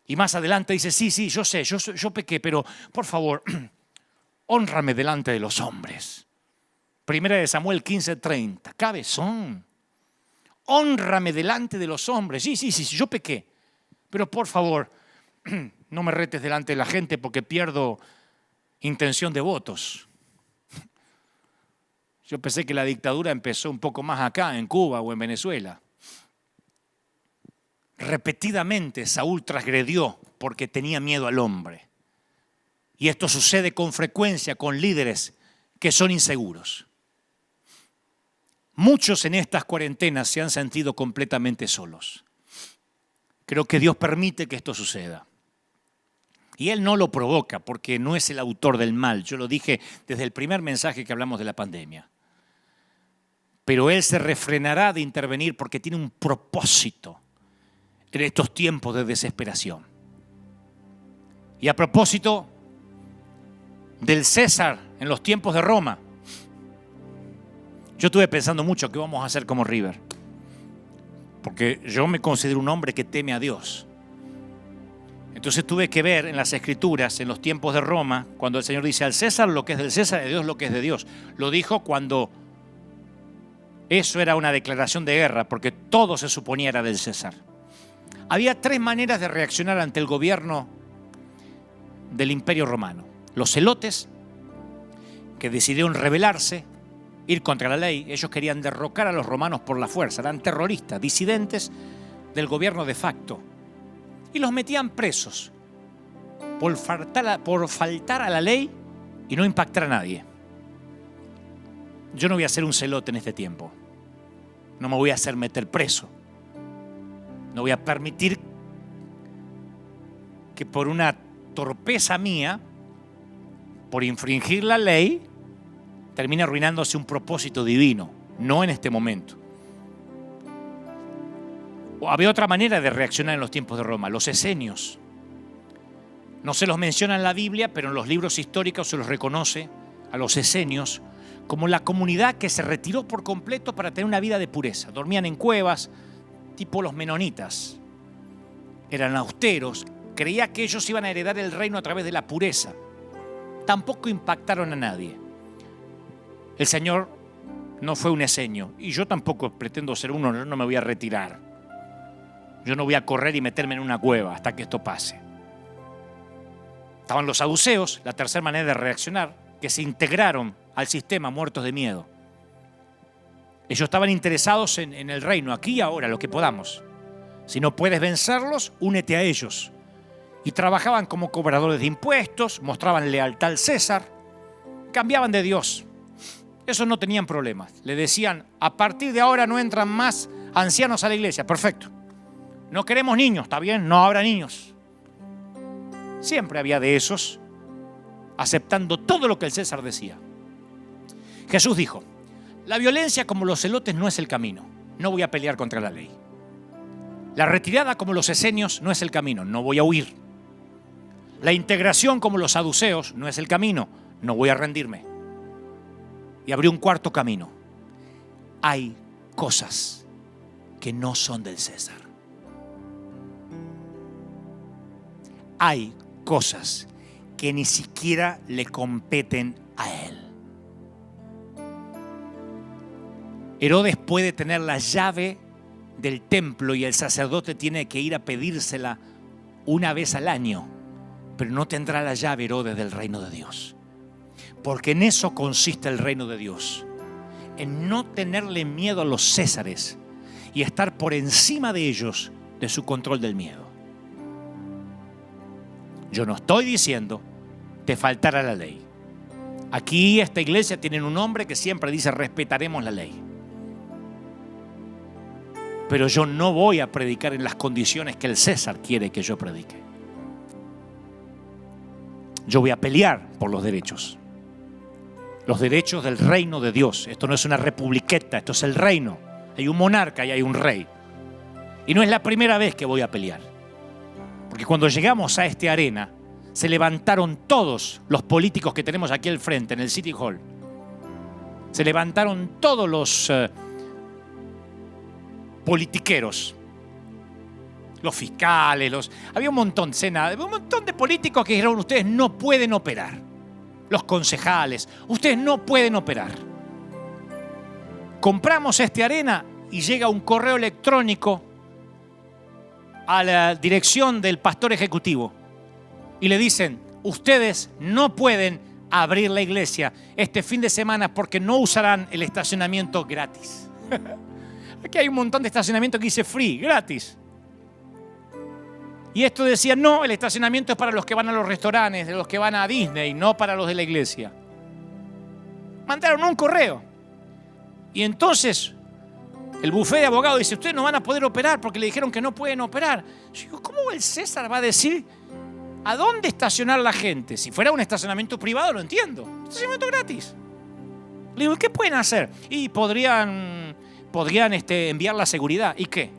Y más adelante dice, sí, yo sé, yo pequé, pero por favor, hónrame delante de los hombres. Primera de Samuel 15:30, cabezón. Hónrame delante de los hombres. Sí, yo pequé. Pero por favor, no me retes delante de la gente porque pierdo intención de votos. Yo pensé que la dictadura empezó un poco más acá, en Cuba o en Venezuela. Repetidamente Saúl transgredió porque tenía miedo al hombre. Y esto sucede con frecuencia con líderes que son inseguros. Muchos en estas cuarentenas se han sentido completamente solos. Creo que Dios permite que esto suceda. Y Él no lo provoca porque no es el autor del mal. Yo lo dije desde el primer mensaje que hablamos de la pandemia. Pero Él se refrenará de intervenir porque tiene un propósito en estos tiempos de desesperación. Y a propósito del César en los tiempos de Roma, yo estuve pensando mucho qué vamos a hacer como River. Porque yo me considero un hombre que teme a Dios. Entonces tuve que ver en las Escrituras, en los tiempos de Roma, cuando el Señor dice al César lo que es del César, a Dios lo que es de Dios. Lo dijo cuando eso era una declaración de guerra, porque todo se suponía era del César. Había tres maneras de reaccionar ante el gobierno del Imperio Romano. Los celotes, que decidieron rebelarse, ir contra la ley. Ellos querían derrocar a los romanos por la fuerza. Eran terroristas, disidentes del gobierno de facto. Y los metían presos por faltar a la ley y no impactar a nadie. Yo no voy a ser un celote en este tiempo. No me voy a hacer meter preso. No voy a permitir que por una torpeza mía, por infringir la ley, termina arruinándose un propósito divino, no en este momento. Había otra manera de reaccionar en los tiempos de Roma, los esenios. No se los menciona en la Biblia, pero en los libros históricos se los reconoce a los esenios como la comunidad que se retiró por completo para tener una vida de pureza. Dormían en cuevas, tipo los menonitas. Eran austeros, creía que ellos iban a heredar el reino a través de la pureza. Tampoco impactaron a nadie. El Señor no fue un esenio y yo tampoco pretendo ser uno, no me voy a retirar. Yo no voy a correr y meterme en una cueva hasta que esto pase. Estaban los saduceos, la tercera manera de reaccionar, que se integraron al sistema muertos de miedo. Ellos estaban interesados en el reino, aquí y ahora, lo que podamos. Si no puedes vencerlos, únete a ellos. Y trabajaban como cobradores de impuestos, mostraban lealtad al César, cambiaban de Dios. Esos no tenían problemas. Le decían, a partir de ahora no entran más ancianos a la iglesia. Perfecto. No queremos niños, ¿está bien? No habrá niños. Siempre había de esos, aceptando todo lo que el César decía. Jesús dijo, la violencia como los celotes no es el camino. No voy a pelear contra la ley. La retirada como los esenios no es el camino. No voy a huir. La integración como los saduceos no es el camino. No voy a rendirme. Y abrí un cuarto camino. Hay cosas que no son del César. Hay cosas que ni siquiera le competen a él. Herodes puede tener la llave del templo y el sacerdote tiene que ir a pedírsela una vez al año, pero no tendrá la llave Herodes del reino de Dios. Porque en eso consiste el reino de Dios, en no tenerle miedo a los césares y estar por encima de ellos, de su control del miedo. Yo no estoy diciendo te faltará la ley. Aquí esta iglesia tiene un hombre que siempre dice respetaremos la ley. Pero yo no voy a predicar en las condiciones que el César quiere que yo predique. Yo voy a pelear por los derechos del reino de Dios. Esto no es una republiqueta, esto es el reino. Hay un monarca y hay un rey. Y no es la primera vez que voy a pelear. Porque cuando llegamos a esta arena, se levantaron todos los políticos que tenemos aquí al frente, en el City Hall. Se levantaron todos los politiqueros, los fiscales, había un montón de políticos que dijeron: ustedes no pueden operar. Los concejales, ustedes no pueden operar. Compramos esta arena y llega un correo electrónico a la dirección del pastor ejecutivo y le dicen: ustedes no pueden abrir la iglesia este fin de semana porque no usarán el estacionamiento gratis. Aquí hay un montón de estacionamiento que dice free, gratis. Y esto decía: no, el estacionamiento es para los que van a los restaurantes, de los que van a Disney, no para los de la iglesia. Mandaron un correo. Y entonces el bufete de abogados dice: ustedes no van a poder operar porque le dijeron que no pueden operar. Yo digo: ¿cómo el César va a decir a dónde estacionar la gente? Si fuera un estacionamiento privado lo entiendo. Estacionamiento gratis. Le digo: ¿qué pueden hacer? Y podrían enviar la seguridad. ¿Y qué?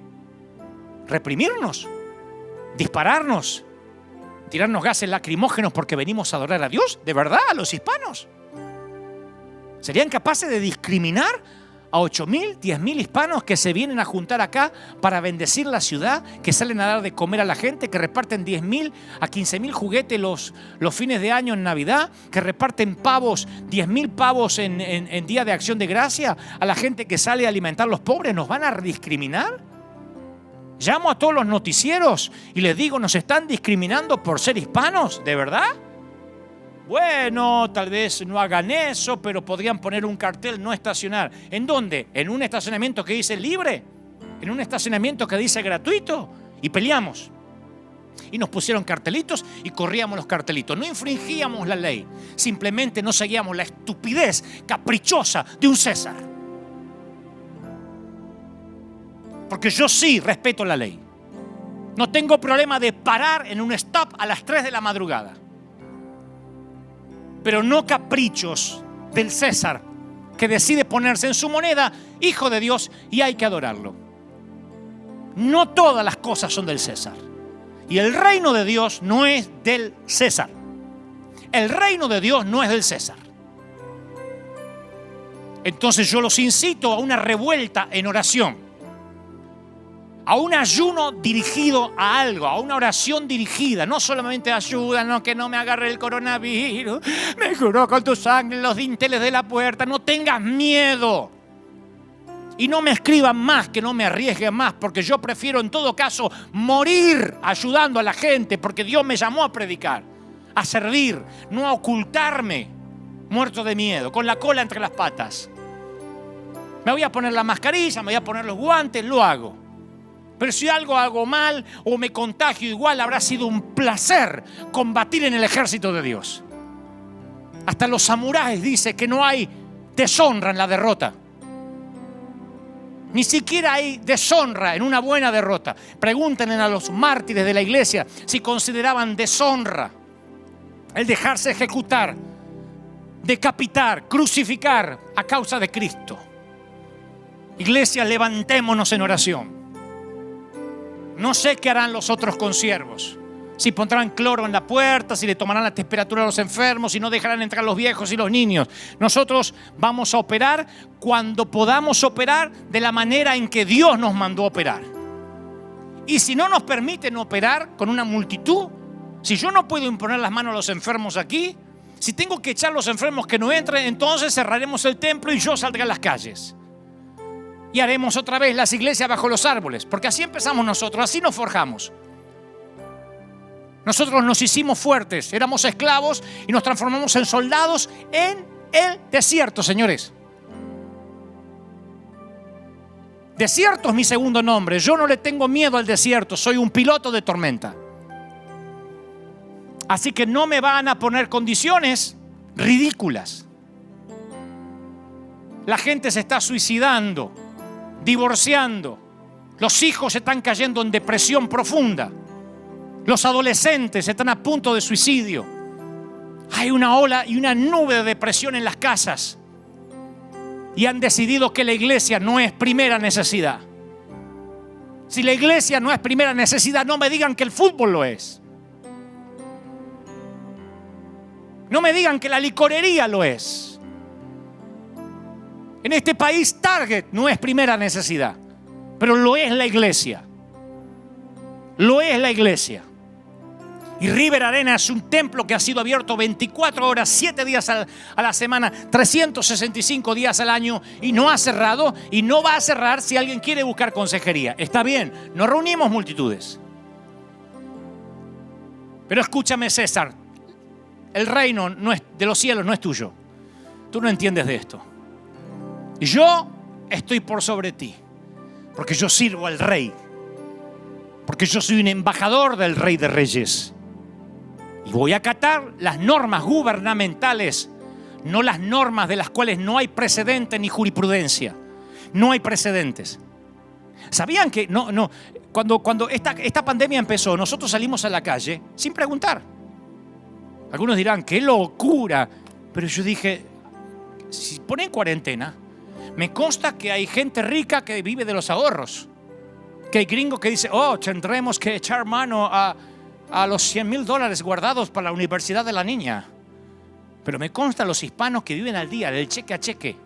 ¿Reprimirnos? ¿Dispararnos? ¿Tirarnos gases lacrimógenos porque venimos a adorar a Dios? ¿De verdad? ¿A los hispanos? ¿Serían capaces de discriminar a 8.000, 10.000 hispanos que se vienen a juntar acá para bendecir la ciudad, que salen a dar de comer a la gente, que reparten 10.000 a 15.000 juguetes los fines de año en Navidad, que reparten pavos, 10.000 pavos en Día de Acción de Gracia a la gente que sale a alimentar a los pobres? ¿Nos van a discriminar? Llamo a todos los noticieros y les digo: ¿nos están discriminando por ser hispanos? ¿De verdad? Bueno, tal vez no hagan eso, pero podrían poner un cartel no estacionar. ¿En dónde? ¿En un estacionamiento que dice libre? ¿En un estacionamiento que dice gratuito? Y peleamos. Y nos pusieron cartelitos y corríamos los cartelitos. No infringíamos la ley, simplemente no seguíamos la estupidez caprichosa de un César. Porque yo sí respeto la ley. No tengo problema de parar en un stop a las 3 de la madrugada. Pero no caprichos del César, que decide ponerse en su moneda hijo de Dios y hay que adorarlo. No todas las cosas son del César. Y el reino de Dios no es del César. El reino de Dios no es del César. Entonces yo los incito a una revuelta en oración, a un ayuno dirigido a algo, a una oración dirigida. No solamente ayúdanos que no me agarre el coronavirus, me juró con tu sangre los dinteles de la puerta. No tengas miedo. Y no me escriban más, que no me arriesguen más, porque yo prefiero en todo caso morir ayudando a la gente, porque Dios me llamó a predicar, a servir, no a ocultarme, muerto de miedo, con la cola entre las patas. Me voy a poner la mascarilla, me voy a poner los guantes, lo hago. Pero si algo hago mal o me contagio igual, habrá sido un placer combatir en el ejército de Dios. Hasta los samuráis dicen que no hay deshonra en la derrota. Ni siquiera hay deshonra en una buena derrota. Pregúntenle a los mártires de la iglesia si consideraban deshonra el dejarse ejecutar, decapitar, crucificar a causa de Cristo. Iglesia, levantémonos en oración. No sé qué harán los otros consiervos. si pondrán cloro en la puerta, si le tomarán la temperatura a los enfermos, si no dejarán entrar los viejos y los niños. Nosotros vamos a operar cuando podamos operar de la manera en que Dios nos mandó a operar. Y si no nos permiten operar con una multitud, si yo no puedo imponer las manos a los enfermos aquí, si tengo que echar a los enfermos que no entren, entonces cerraremos el templo y yo saldré a las calles. Y haremos otra vez las iglesias bajo los árboles, porque así empezamos nosotros, así nos forjamos. Nosotros nos hicimos fuertes, éramos esclavos y nos transformamos en soldados en el desierto, señores. Desierto es mi segundo nombre. Yo no le tengo miedo al desierto, soy un piloto de tormenta. Así que no me van a poner condiciones ridículas. La gente se está suicidando, divorciando. Los hijos están cayendo en depresión profunda. Los adolescentes están a punto de suicidio. Hay una ola y una nube de depresión en las casas. Y han decidido que la iglesia no es primera necesidad. Si la iglesia no es primera necesidad, no me digan que el fútbol lo es. No me digan que la licorería lo es. En este país Target no es primera necesidad, pero lo es la iglesia. Lo es la iglesia. Y River Arena es un templo que ha sido abierto 24 horas, 7 días a la semana, 365 días al año, y no ha cerrado y no va a cerrar si alguien quiere buscar consejería. Está bien, no reunimos multitudes. Pero escúchame, César, el reino de los cielos no es tuyo. Tú no entiendes de esto. Yo estoy por sobre ti, porque yo sirvo al rey, porque yo soy un embajador del Rey de Reyes. Y voy a acatar las normas gubernamentales, no las normas de las cuales no hay precedente ni jurisprudencia. No hay precedentes. ¿Sabían que cuando esta pandemia empezó, nosotros salimos a la calle sin preguntar? Algunos dirán, ¡qué locura! Pero yo dije, si ponen cuarentena, me consta que hay gente rica que vive de los ahorros. Que hay gringos que dicen, tendremos que echar mano a los $100,000 guardados para la universidad de la niña. Pero me consta los hispanos que viven al día, del cheque a cheque.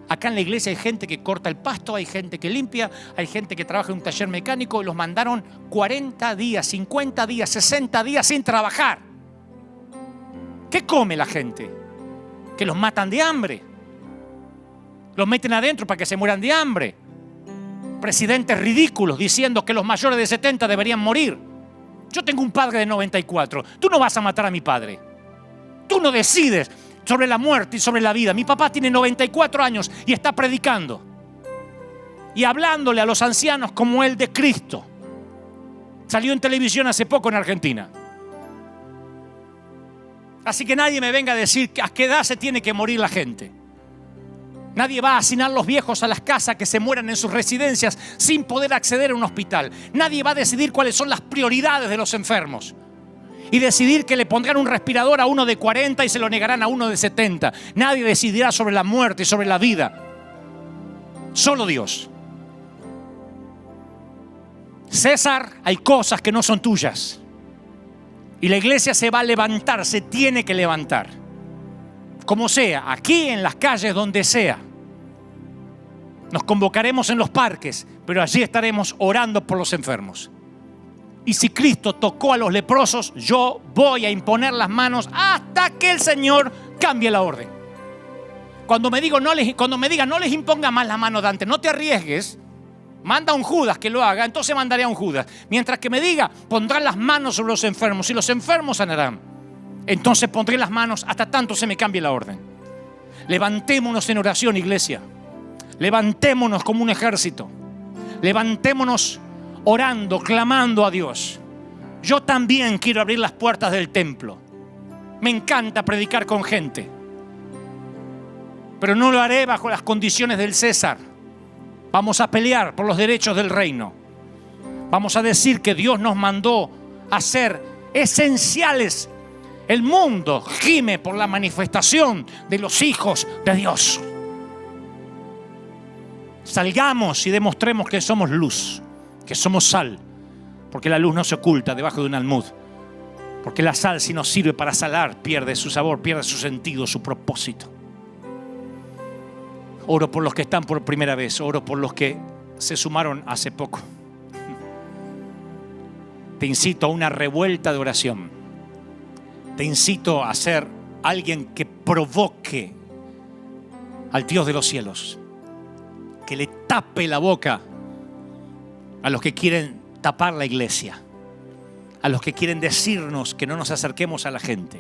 Acá en la iglesia hay gente que corta el pasto, hay gente que limpia, hay gente que trabaja en un taller mecánico y los mandaron 40 días, 50 días, 60 días sin trabajar. ¿Qué come la gente? Que los matan de hambre. Los meten adentro para que se mueran de hambre. Presidentes ridículos diciendo que los mayores de 70 deberían morir. Yo tengo un padre de 94. Tú no vas a matar a mi padre. Tú no decides sobre la muerte y sobre la vida. Mi papá tiene 94 años y está predicando y hablándole a los ancianos como el de Cristo. Salió en televisión hace poco en Argentina. Así que nadie me venga a decir a qué edad se tiene que morir la gente. Nadie va a asignar los viejos a las casas que se mueran en sus residencias sin poder acceder a un hospital. Nadie va a decidir cuáles son las prioridades de los enfermos y decidir que le pondrán un respirador a uno de 40 y se lo negarán a uno de 70. Nadie decidirá sobre la muerte y sobre la vida. Solo Dios. César, hay cosas que no son tuyas. Y la iglesia se va a levantar, se tiene que levantar. Como sea, aquí en las calles, donde sea. Nos convocaremos en los parques, pero allí estaremos orando por los enfermos. Y si Cristo tocó a los leprosos, yo voy a imponer las manos hasta que el Señor cambie la orden. Cuando me diga no les imponga más la mano, Dante, no te arriesgues, manda a un Judas que lo haga, entonces mandaré a un Judas. Mientras que me diga, pondrán las manos sobre los enfermos y los enfermos sanarán. Entonces pondré las manos hasta tanto se me cambie la orden. Levantémonos en oración, iglesia. Levantémonos como un ejército. Levantémonos orando, clamando a Dios. Yo también quiero abrir las puertas del templo. Me encanta predicar con gente. Pero no lo haré bajo las condiciones del César. Vamos a pelear por los derechos del reino. Vamos a decir que Dios nos mandó a ser esenciales. El mundo gime por la manifestación de los hijos de Dios. Salgamos y demostremos que somos luz, que somos sal, Porque la luz no se oculta debajo de un almud. Porque la sal, si no sirve para salar, pierde su sabor, pierde su sentido, su propósito. Oro por los que están por primera vez. Oro por los que se sumaron hace poco. Te incito a una revuelta de oración. Te incito a ser alguien que provoque al Dios de los cielos, que le tape la boca a los que quieren tapar la iglesia, a los que quieren decirnos que no nos acerquemos a la gente,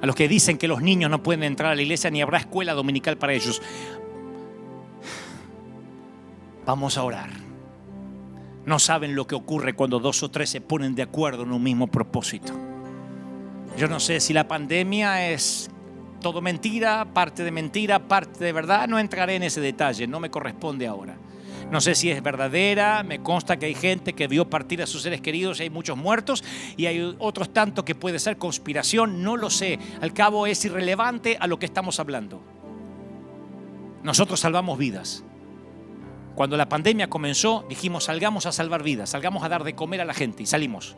a los que dicen que los niños no pueden entrar a la iglesia ni habrá escuela dominical para ellos. Vamos a orar. No saben lo que ocurre cuando 2 o 3 se ponen de acuerdo en un mismo propósito. Yo no sé si la pandemia es todo mentira, parte de verdad. No entraré en ese detalle, no me corresponde ahora. No sé si es verdadera, me consta que hay gente que vio partir a sus seres queridos y hay muchos muertos y hay otros tantos que puede ser conspiración, no lo sé. Al cabo es irrelevante a lo que estamos hablando. Nosotros salvamos vidas. Cuando la pandemia comenzó, dijimos salgamos a salvar vidas, salgamos a dar de comer a la gente y salimos.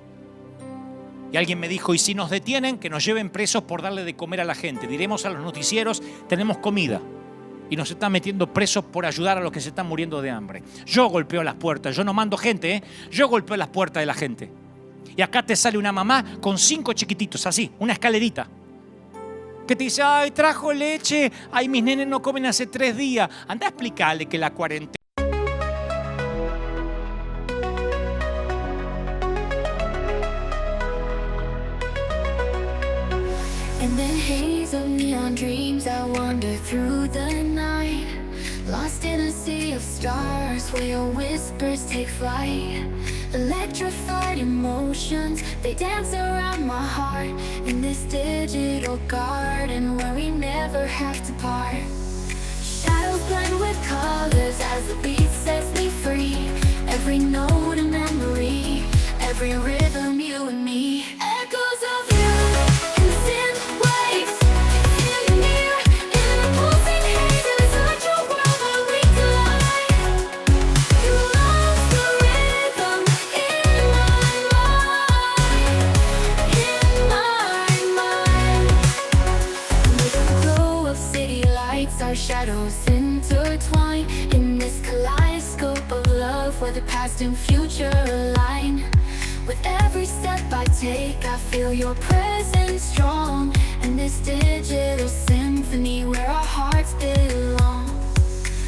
Y alguien me dijo, ¿y si nos detienen? Que nos lleven presos por darle de comer a la gente. Diremos a los noticieros, tenemos comida. Y nos están metiendo presos por ayudar a los que se están muriendo de hambre. Yo golpeo las puertas, yo no mando gente, yo golpeo las puertas de la gente. Y acá te sale una mamá con 5 chiquititos, así, una escalerita. Que te dice, ay, trajo leche, ay, mis nenes no comen hace 3 días. Anda a explicarle que la cuarentena. In the haze of neon dreams, I wander through the night, lost in a sea of stars where your whispers take flight. Electrified emotions, they dance around my heart in this digital garden where we never have to part. Shadows blend with colors as the beat sets me free. Every note a memory, every rhythm you and me. Echoes of you. Our shadows intertwine in this kaleidoscope of love where the past and future align. With every step I take, I feel your presence strong, and this digital symphony where our hearts belong.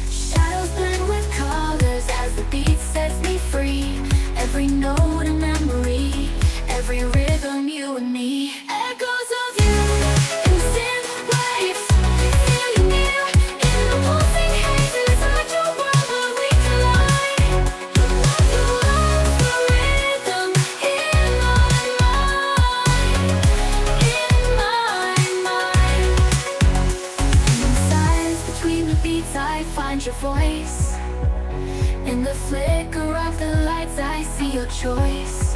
Shadows blend with colors as the beat sets me free. Every note a memory, every rhythm you and me. Echoes of you. Your voice in the flicker of the lights, I see your choice.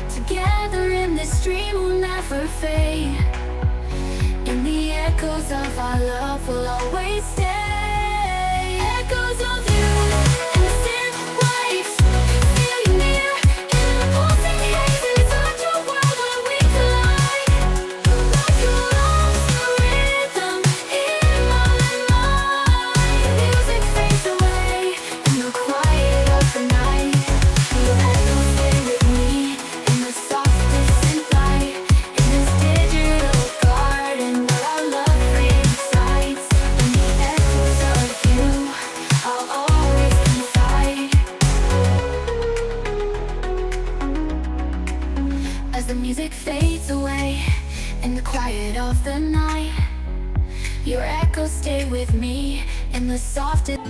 Together in this dream we'll never fade. In the echoes of our love we'll always stay. Echoes of you. The music fades away in the quiet of the night. Your echoes stay with me in the softest.